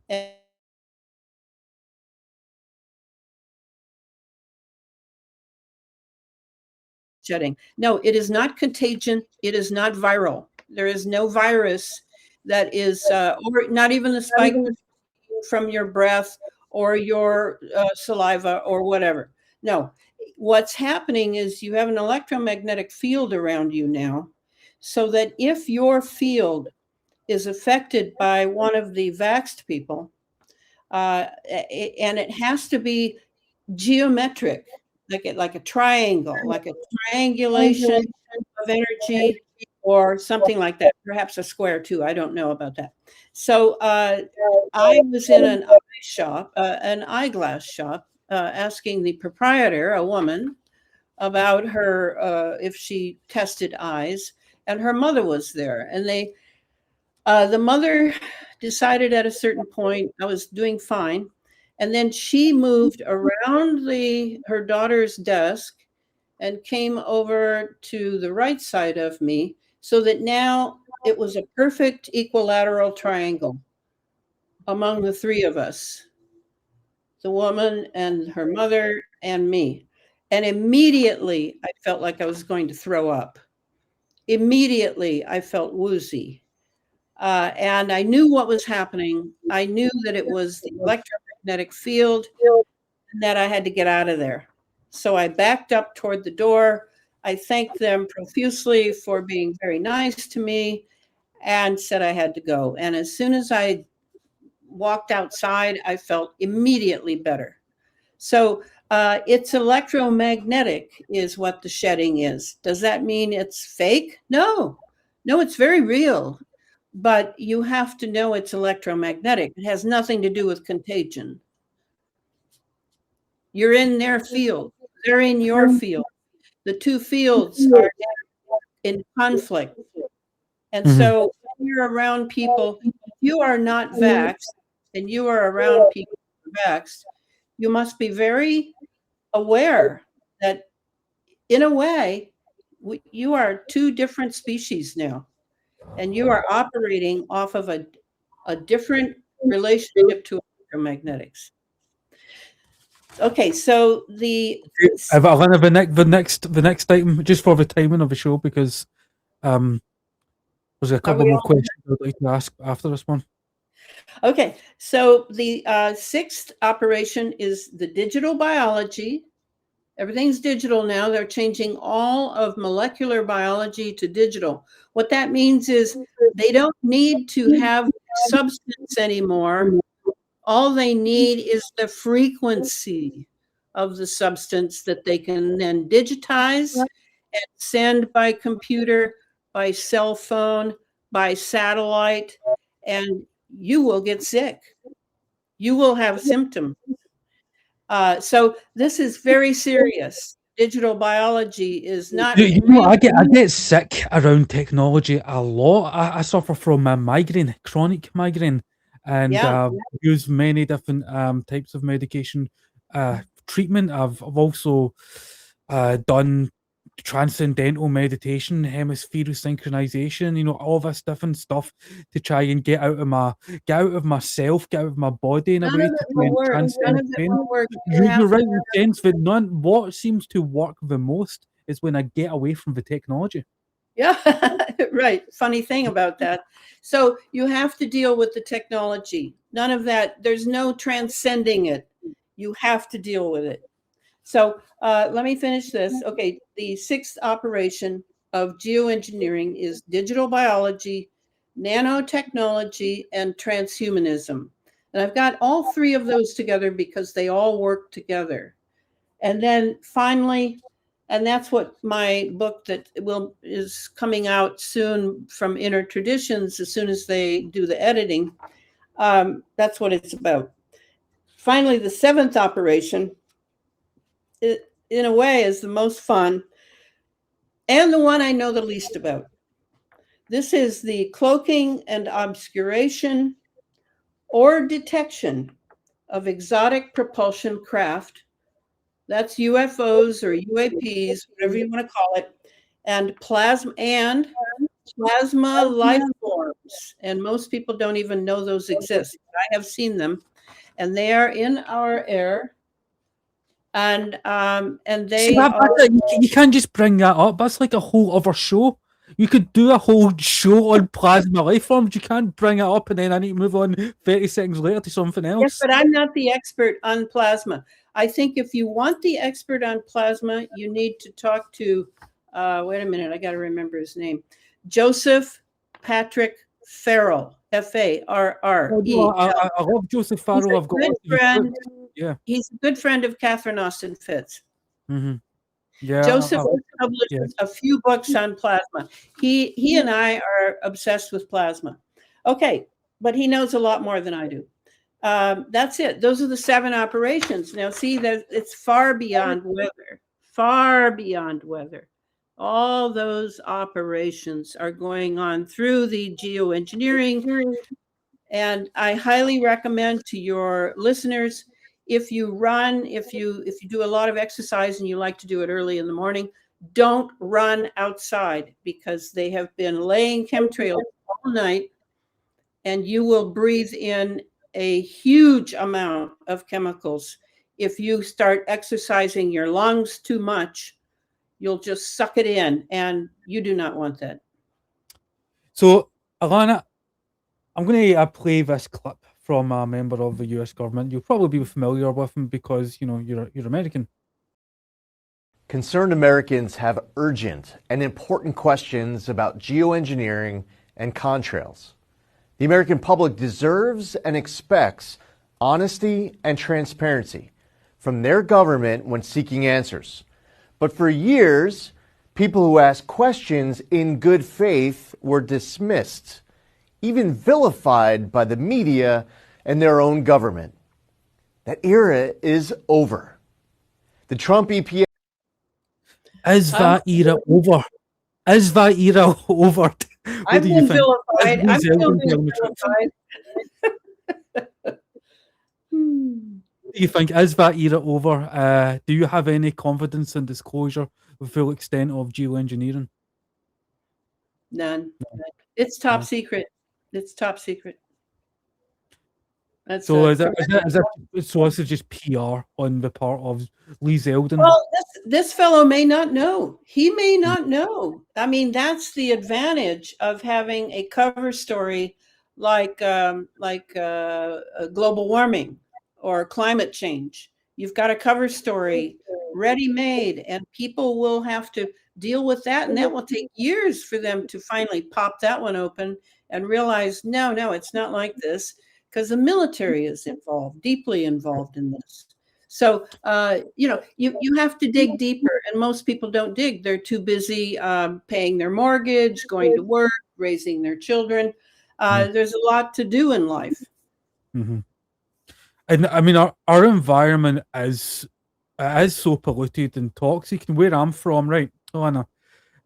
Shedding. No, it is not contagion. It is not viral. There is no virus that is, or not even the spike from your breath or your saliva or whatever. No, what's happening is you have an electromagnetic field around you now, so that if your field is affected by one of the vaxxed people, And it has to be geometric, like a triangle, like a triangulation of energy, or something like that. Perhaps a square too. I don't know about that. So I was in an an eyeglass shop, asking the proprietor, a woman, about her if she tested eyes, and her mother was there, and the mother decided at a certain point I was doing fine, and then she moved around her daughter's desk and came over to the right side of me, so that now it was a perfect equilateral triangle among the three of us, the woman and her mother and me. And immediately I felt like I was going to throw up. Immediately I felt woozy. And I knew what was happening. I knew that it was the electromagnetic field and that I had to get out of there. So I backed up toward the door. I thanked them profusely for being very nice to me and said I had to go. And as soon as I walked outside, I felt immediately better. So it's electromagnetic is what the shedding is. Does that mean it's fake? No, it's very real. But you have to know it's electromagnetic. It has nothing to do with contagion. You're in their field. They're in your field. The two fields are in conflict. And so when you're around people, if you are not vaxxed and you are around people who are vaxxed, you must be very aware that in a way, you are two different species now. And you are operating off of a different relationship to electromagnetics. Okay, so Elana, the next item, just for the timing of the show, because there's a couple more questions I'd like to ask after this one. Okay, so the sixth operation is the digital biology. Everything's digital now. They're changing all of molecular biology to digital. What that means is they don't need to have substance anymore. All they need is the frequency of the substance that they can then digitize and send by computer, by cell phone, by satellite, and you will get sick. You will have symptoms. So this is very serious. Digital biology is not. I get sick around technology a lot. I suffer from a migraine, chronic migraine, and use many different types of medication treatment. I've also done transcendental meditation, hemispherical synchronization, all this different stuff to try and get out of myself, get out of my body in a way to transcend pain. You're right in the sense that what seems to work the most is when I get away from the technology. Yeah, right. Funny thing about that. So you have to deal with the technology. None of that. There's no transcending it. You have to deal with it. So let me finish this. Okay, the sixth operation of geoengineering is digital biology, nanotechnology, and transhumanism. And I've got all three of those together because they all work together. And then finally, and that's what my book that is coming out soon from Inner Traditions, as soon as they do the editing, that's what it's about. Finally, the seventh operation, in a way, is the most fun and the one I know the least about. This is the cloaking and obscuration or detection of exotic propulsion craft. That's UFOs or UAPs, whatever you want to call it, and plasma life forms. And most people don't even know those exist. I have seen them, and they are in our air. And they you can't just bring that up. That's like a whole other show. You could do a whole show on plasma life forms. You can't bring it up and then I need to move on 30 seconds later to something else. Yes, but I'm not the expert on plasma. I think if you want the expert on plasma, you need to talk to, wait a minute, I got to remember his name, Joseph Patrick Farrell, F-A-R-R-E-L. I love Joseph He's Farrell. a I've got good lots of his friend. books. Yeah. He's a good friend of Catherine Austin Fitts. Mm-hmm. Yeah. Joseph Yeah. publishes a few books on plasma. He and I are obsessed with plasma. Okay, but he knows a lot more than I do. That's it. Those are the 7 operations. Now, see that it's far beyond weather. Far beyond weather. All those operations are going on through the geoengineering. And I highly recommend to your listeners, if you run, if you do a lot of exercise and you like to do it early in the morning, don't run outside, because they have been laying chemtrails all night, and you will breathe in a huge amount of chemicals. If you start exercising your lungs too much, you'll just suck it in, and you do not want that. So, Elana, I'm going to play this clip from a member of the US government. You'll probably be familiar with him because, you know, you're American. Concerned Americans have urgent and important questions about geoengineering and contrails. The American public deserves and expects honesty and transparency from their government when seeking answers. But for years, people who asked questions in good faith were dismissed, even vilified by the media and their own government. That era is over. The Trump EPA... Is that era over? Is that era over? I've been vilified. I'm still being vilified. What do you think? Is that era over? Do you have any confidence in disclosure of the full extent of geoengineering? None. It's top secret. It's top secret. That's so is this is just PR on the part of Lee Zeldin? Well, this fellow may not know. He may not know. I mean, that's the advantage of having a cover story like global warming or climate change. You've got a cover story ready-made, and people will have to deal with that, and that will take years for them to finally pop that one open and realize, no, it's not like this, because the military is involved, deeply involved in this. So, you have to dig deeper, and most people don't dig. They're too busy paying their mortgage, going to work, raising their children. There's a lot to do in life. Mm-hmm. And I mean, our environment is so polluted and toxic. And where I'm from, right, Elana,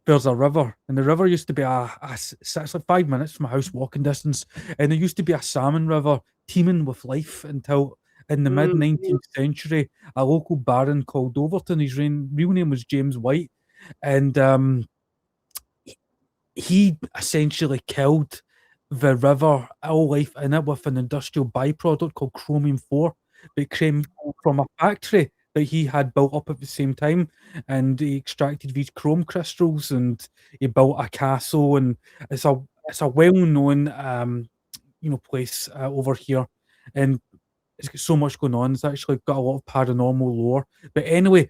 there's a river, and the river used to be it's like 5 minutes from my house walking distance, and there used to be a salmon river teeming with life until in the mid 19th century, a local baron called Overton, his real name was James White, and he essentially killed the river, all life in it, with an industrial byproduct called chromium-4 that came from a factory that he had built up at the same time, and he extracted these chrome crystals, and he built a castle, and it's a well-known place over here, and it's got so much going on. It's actually got a lot of paranormal lore. But anyway,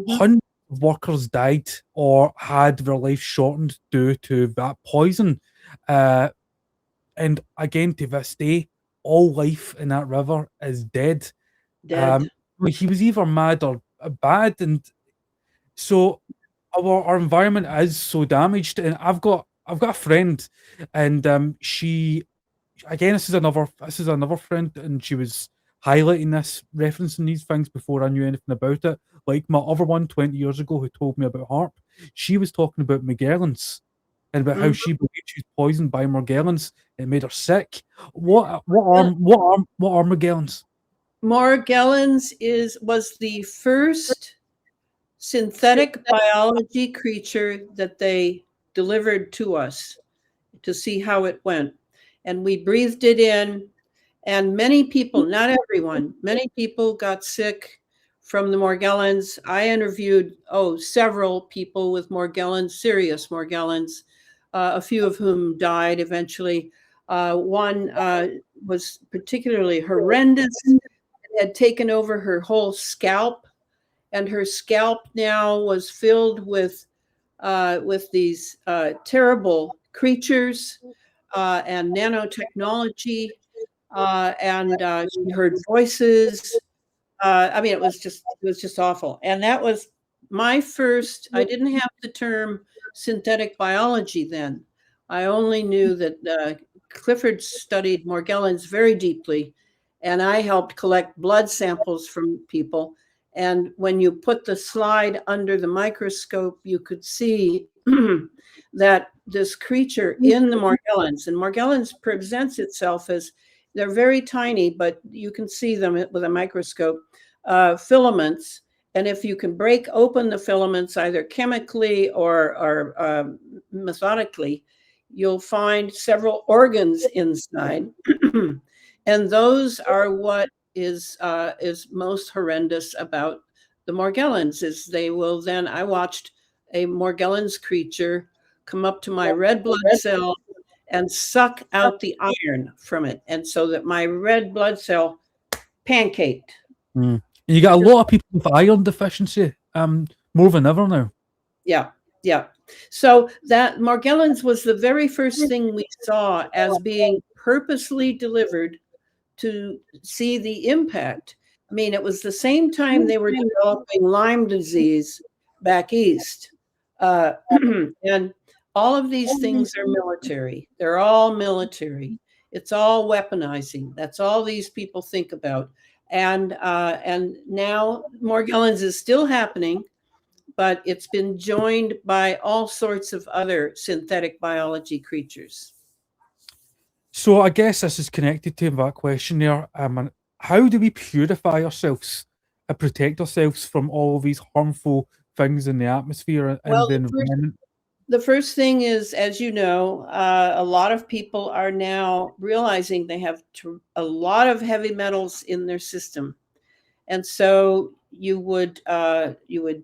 hundreds of workers died or had their life shortened due to that poison. And again, to this day, all life in that river is dead. He was either mad or bad, and so our environment is so damaged. And I've got a friend, and she, again, this is another friend, and she was highlighting this, referencing these things before I knew anything about it. Like my other one 20 years ago who told me about HARP, she was talking about Magellan's and about how she believed she was poisoned by Morgellons. It made her sick. What are Morgellons? Morgellons was the first synthetic biology creature that they delivered to us to see how it went. And we breathed it in, and many people, not everyone, many people got sick from the Morgellons. I interviewed, several people with Morgellons, serious Morgellons, a few of whom died eventually. One was particularly horrendous. It had taken over her whole scalp, and her scalp now was filled with these terrible creatures. and nanotechnology, and she heard voices. I mean, it was just awful. And that was my first. I didn't have the term synthetic biology then. I only knew that Clifford studied Morgellons very deeply, and I helped collect blood samples from people. And when you put the slide under the microscope, you could see that this creature in the Morgellons, and Morgellons presents itself as, they're very tiny, but you can see them with a microscope, filaments. And if you can break open the filaments, either chemically or methodically, you'll find several organs inside. And those are what is most horrendous about the Morgellons, is they will then, I watched a Morgellons creature come up to my red blood cell and suck out the iron from it. And so that my red blood cell pancaked. And you got a lot of people with iron deficiency, more than ever now. Yeah, yeah. So that Morgellons was the very first thing we saw as being purposely delivered to see the impact. I mean, it was the same time they were developing Lyme disease back east. And all of these things are military. They're all military. It's all weaponizing. That's all these people think about. And now Morgellons is still happening, but it's been joined by all sorts of other synthetic biology creatures. So I guess this is connected to that question there. How do we purify ourselves and protect ourselves from all of these harmful things in the atmosphere and the environment? The first thing is, as you know, a lot of people are now realizing they have a lot of heavy metals in their system. And so you would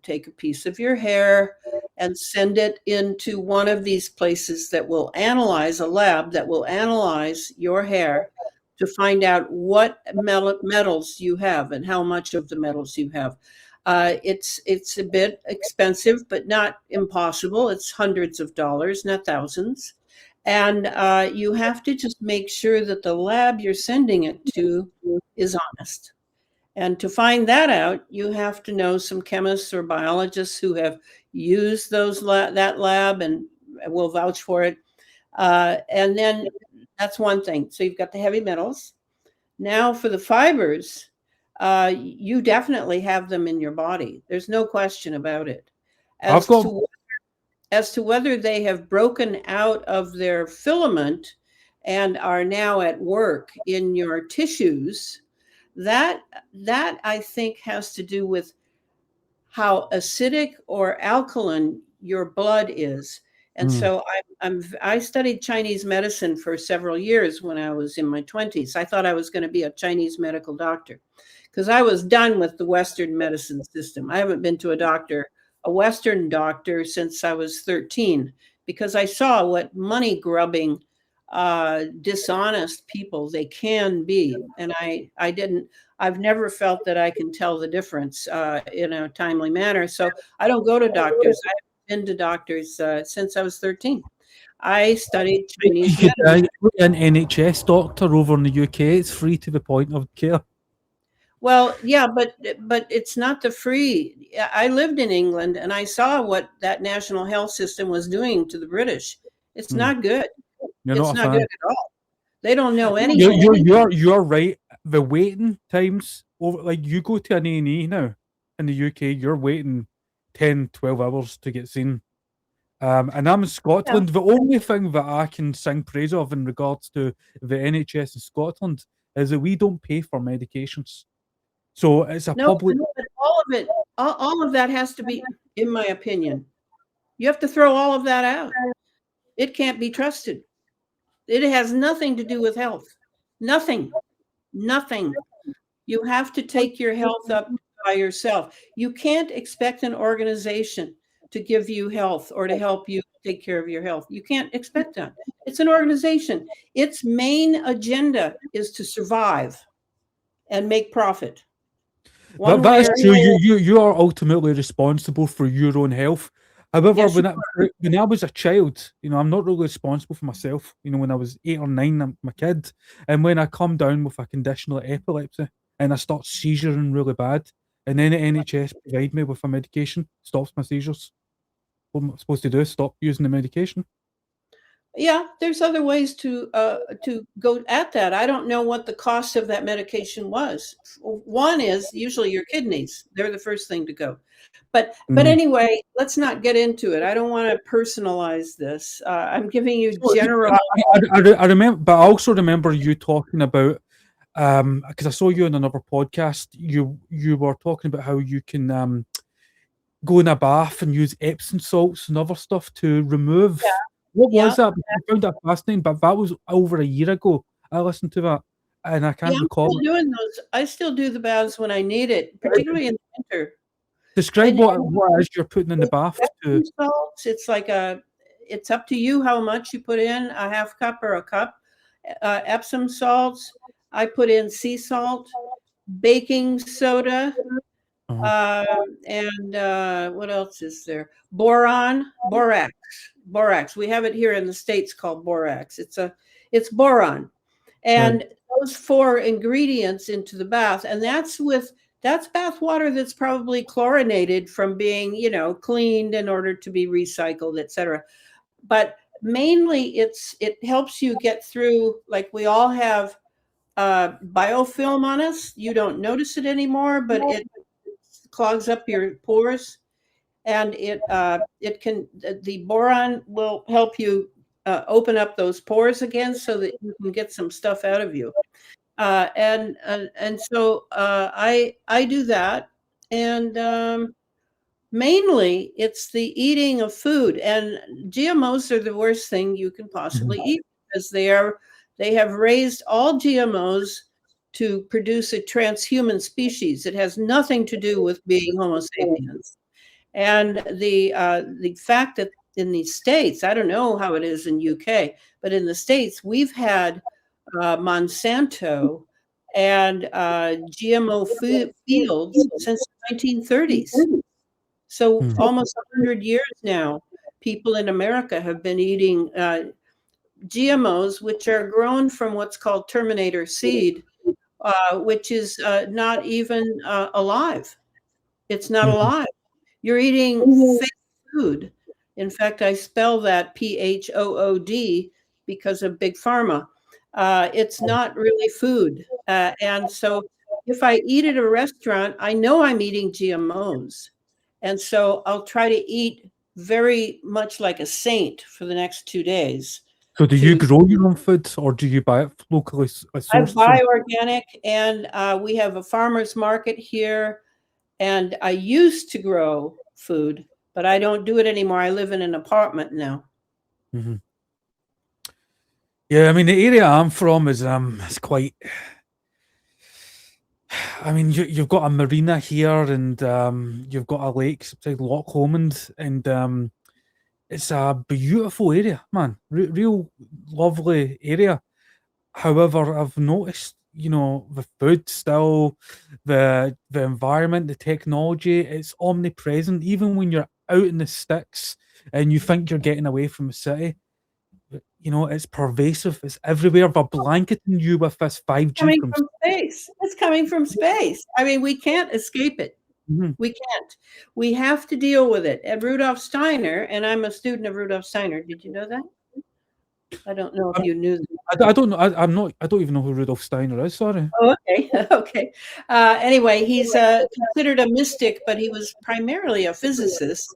take a piece of your hair and send it into one of these places that will analyze, a lab that will analyze your hair to find out what metals you have and how much of the metals you have. It's a bit expensive, but not impossible. It's hundreds of dollars, not thousands. And you have to just make sure that the lab you're sending it to is honest. And to find that out, you have to know some chemists or biologists who have used that lab and will vouch for it. And then that's one thing. So you've got the heavy metals. Now for the fibers, you definitely have them in your body. There's no question about it. As to whether they have broken out of their filament and are now at work in your tissues, that I think has to do with how acidic or alkaline your blood is. And so I studied Chinese medicine for several years when I was in my 20s. I thought I was going to be a Chinese medical doctor because I was done with the Western medicine system. I haven't been to a Western doctor since I was 13 because I saw what money grubbing, dishonest people they can be. And I've never felt that I can tell the difference in a timely manner. So I don't go to doctors. I've been to doctors since I was 13. I studied Chinese medicine. An NHS doctor over in the UK, it's free to the point of care. Well, yeah, but it's not the free. I lived in England and I saw what that national health system was doing to the British. It's not good. It's not good at all. They don't know anything. You're right. The waiting times over, like you go to an A&E now in the UK, you're waiting 10, 12 hours to get seen. And I'm in Scotland. Yeah. The only thing that I can sing praise of in regards to the NHS in Scotland is that we don't pay for medications. So it's a public. But all of that has to be, in my opinion, you have to throw all of that out. It can't be trusted. It has nothing to do with health. Nothing. You have to take your health up by yourself. You can't expect an organization to give you health or to help you take care of your health. You can't expect that. It's an organization. Its main agenda is to survive and make profit. That is true. You are ultimately responsible for your own health. However, Yes, when I was a child, I'm not really responsible for myself. When I was 8 or 9, I'm a kid, and when I come down with a condition like epilepsy, and I start seizuring really bad, and then the NHS provide me with a medication, stops my seizures. What am I supposed to do? Stop using the medication? yeah, there's other ways to go at that. I don't know what the cost of that medication was. One is usually your kidneys. They're the first thing to go. But anyway, let's not get into it. I don't want to personalize this. I'm giving you general. I remember, but I also remember you talking about, because I saw you on another podcast. You were talking about how you can go in a bath and use Epsom salts and other stuff to remove. Yeah, What yeah, was that? I found that fascinating, but that was over a year ago. I listened to that, and I yeah. can't I'm recall still it. doing those. I still do the baths when I need it, particularly in the winter. Describe And what it is you're putting in the bath to. Epsom salts, it's up to you how much you put in, a half cup or a cup. Epsom salts, I put in sea salt, baking soda, and what else is there? Borax. We have it here in the States called borax. It's boron. And those 4 ingredients into the bath, and that's bath water that's probably chlorinated from being, cleaned in order to be recycled, etc. But mainly it helps you get through, like we all have biofilm on us. You don't notice it anymore, but it clogs up your pores, and the boron will help you open up those pores again so that you can get some stuff out of you. And so I do that, and mainly it's the eating of food. And GMOs are the worst thing you can possibly eat, because they have raised all GMOs to produce a transhuman species. It has nothing to do with being Homo sapiens. And the fact that in the States, I don't know how it is in UK, but in the States, we've had Monsanto and GMO fields since the 1930s. So almost 100 years now, people in America have been eating GMOs, which are grown from what's called terminator seed, which is not even alive. It's not alive. You're eating fake food. In fact, I spell that PHOOD because of Big Pharma. It's not really food. And so if I eat at a restaurant, I know I'm eating GMOs. And so I'll try to eat very much like a saint for the next 2 days. So do you grow your own food, or do you buy it locally I sourced? buy organic, and we have a farmer's market here. And I used to grow food, but I don't do it anymore. I live in an apartment now. Yeah, I mean, the area I'm from is quite. I mean, you've got a marina here, and you've got a lake, like Loch Lomond, and it's a beautiful area, man. Real lovely area. However, I've noticed, the food still, the environment, the technology, it's omnipresent. Even when you're out in the sticks and you think you're getting away from the city, it's pervasive. It's everywhere. They're blanketing you with this 5G Coming from from space. It's coming from space. I mean, we can't escape it. Mhm. We can't. We have to deal with it. And Rudolf Steiner, and I'm a student of Rudolf Steiner. Did you know that? I don't know if you knew that. I don't know. I'm not. I don't even know who Rudolf Steiner is. Sorry. Oh, okay. Okay. Anyway, he's considered a mystic, but he was primarily a physicist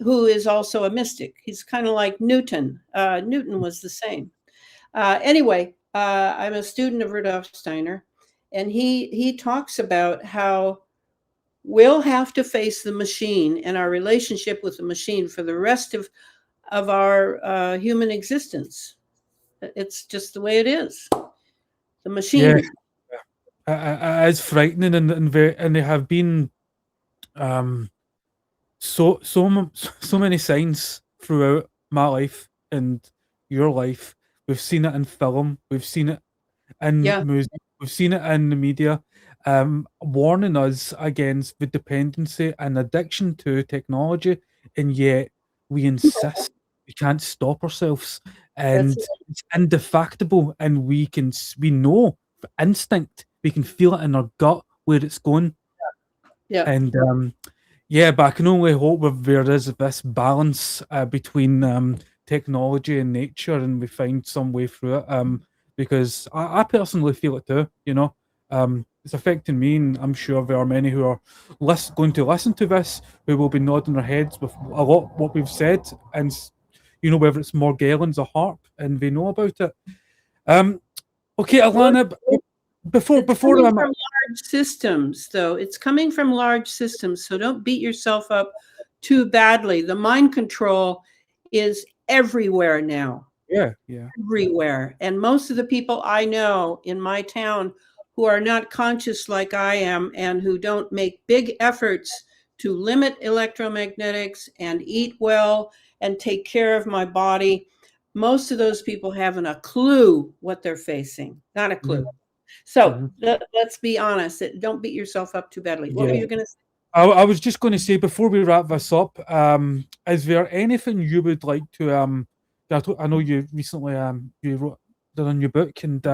who is also a mystic. He's kind of like Newton. Newton was the same. Anyway, I'm a student of Rudolf Steiner, and he talks about how we'll have to face the machine and our relationship with the machine for the rest of our human existence. It's just the way it is. The machine. Yeah, it is frightening, and they have been so many signs throughout my life and your life. We've seen it in film, we've seen it in music, we've seen it in the media, warning us against the dependency and addiction to technology, and yet we insist. We can't stop ourselves, and That's it's indefectible. And we know for instinct. We can feel it in our gut where it's going. yeah. And yeah, but I can only hope there is this balance between technology and nature, and we find some way through it. Because I personally feel it too. It's affecting me, and I'm sure there are many who are going to listen to this who will be nodding their heads with a lot what we've said, and whether it's Morgellons or harp, and they know about it. Okay, Elana, before Coming I'm from large systems, though. It's coming from large systems, so don't beat yourself up too badly. The mind control is everywhere now. yeah. Everywhere. And most of the people I know in my town who are not conscious like I am and who don't make big efforts to limit electromagnetics and eat well and take care of my body, most of those people haven't a clue what they're facing. Not a clue. So let's be honest. Don't beat yourself up too badly. What were you going to say? I was just going to say before we wrap this up, is there anything you would like to I know you recently you wrote that on your book, and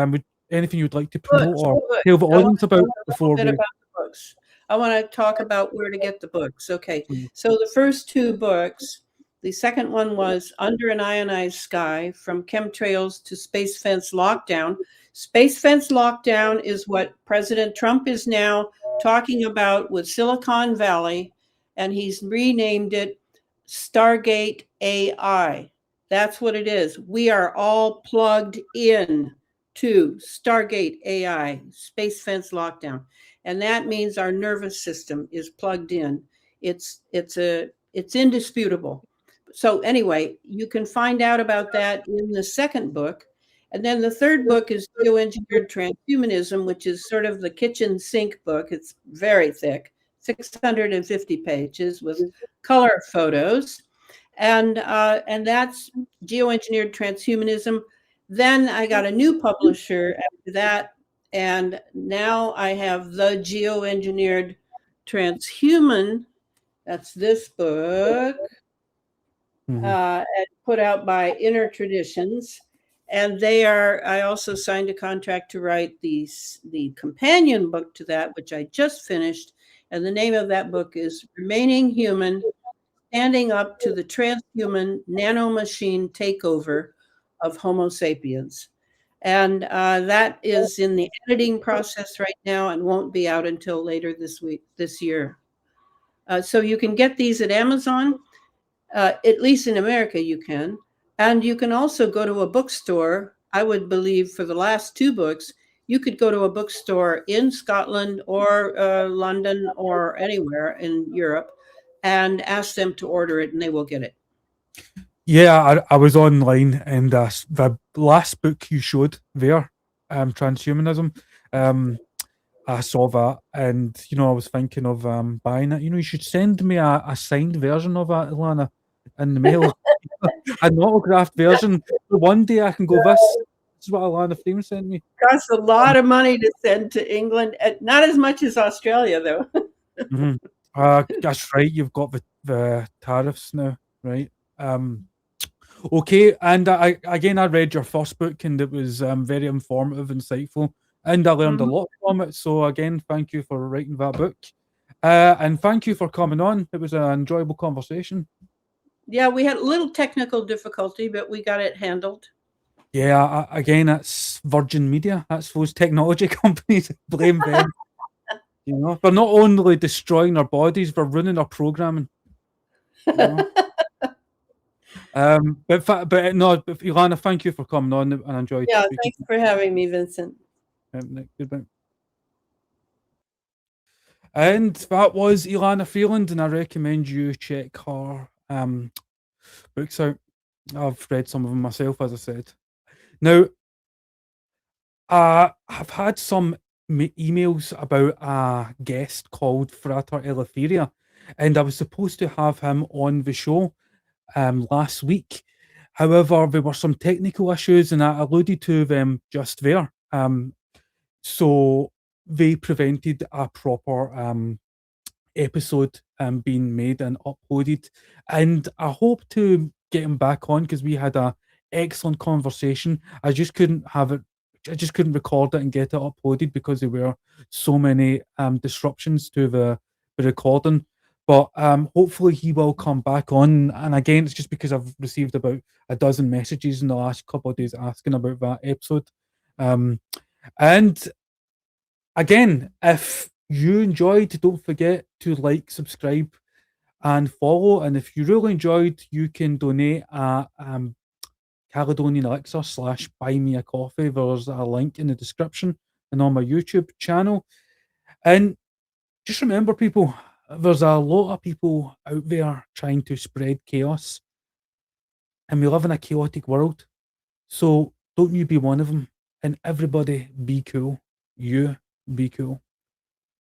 anything you'd like to promote or tell the audience about before we? About the books. I want to talk about where to get the books. Okay, so the first two books. The second one was Under an Ionized Sky, From Chemtrails to Space Fence Lockdown. Space Fence Lockdown is what President Trump is now talking about with Silicon Valley, and he's renamed it Stargate AI. That's what it is. We are all plugged in to Stargate AI, Space Fence Lockdown. And that means our nervous system is plugged in. It's indisputable. So anyway, you can find out about that in the second book. And then the third book is Geoengineered Transhumanism, which is sort of the kitchen sink book. It's very thick, 650 pages with color photos. And that's Geoengineered Transhumanism. Then I got a new publisher after that. And now I have the Geoengineered Transhuman. That's this book. And put out by Inner Traditions. And I also signed a contract to write the companion book to that, which I just finished. And the name of that book is Remaining Human, Standing Up to the Transhuman Nanomachine Takeover of Homo sapiens. And that is in the editing process right now and won't be out until later this year. So you can get these at Amazon. At least in America, you can. And you can also go to a bookstore. I would believe for the last two books, you could go to a bookstore in Scotland or London or anywhere in Europe and ask them to order it, and they will get it. Yeah, I was online, and the last book you showed there, Transhumanism, I saw that, and I was thinking of buying it. You should send me a signed version of that, Elana, in the mail. An autographed version. One day I can go, this is what Elana Freeland sent me. It costs a lot of money to send to England. Not as much as Australia, though. That's right. You've got the tariffs now, right? Okay, and I read your first book, and it was very informative, insightful, and I learned a lot from it. So again, thank you for writing that book, and thank you for coming on. It was an enjoyable conversation. Yeah, we had a little technical difficulty, but we got it handled. Yeah, again, it's Virgin Media. That's those technology companies. Blame them. They're not only destroying our bodies, they're ruining our programming. But Elana, thank you for coming on, and I enjoyed. Yeah, thanks for having me, Vincent. Goodbye. And that was Elana Freeland, and I recommend you check her books out. I've read some of them myself, as I said. Now, I've had some emails about a guest called Frater Eleftheria, and I was supposed to have him on the show last week. However, there were some technical issues, and I alluded to them just there. So they prevented a proper episode being made and uploaded. And I hope to get him back on because we had a excellent conversation. I just couldn't record it and get it uploaded because there were so many disruptions to the recording. But hopefully he will come back on. And again, it's just because I've received about a dozen messages in the last couple of days asking about that episode. And again, if you enjoyed, don't forget to like, subscribe, and follow. And if you really enjoyed, you can donate at Caledonian Elixir / buy me a coffee. There's a link in the description and on my YouTube channel. And just remember, people, there's a lot of people out there trying to spread chaos. And we live in a chaotic world. So don't you be one of them. And everybody be cool. You be cool.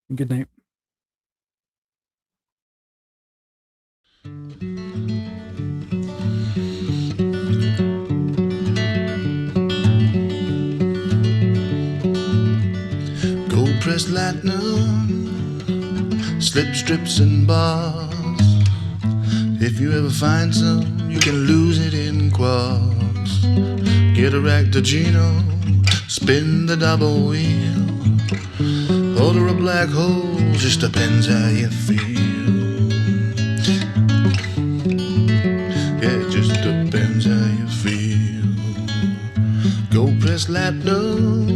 And good night. Gold pressed platinum, slip strips and bars. If you ever find some, you can lose it in quartz. Get a Ractogino, spin the double wheel. Order a black hole, just depends how you feel. Yeah, it just depends how you feel. Gold pressed platinum,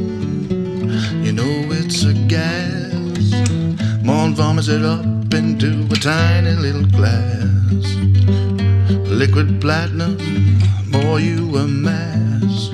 you know it's a gas. Mom vomits it up into a tiny little glass. Liquid platinum, more you amass.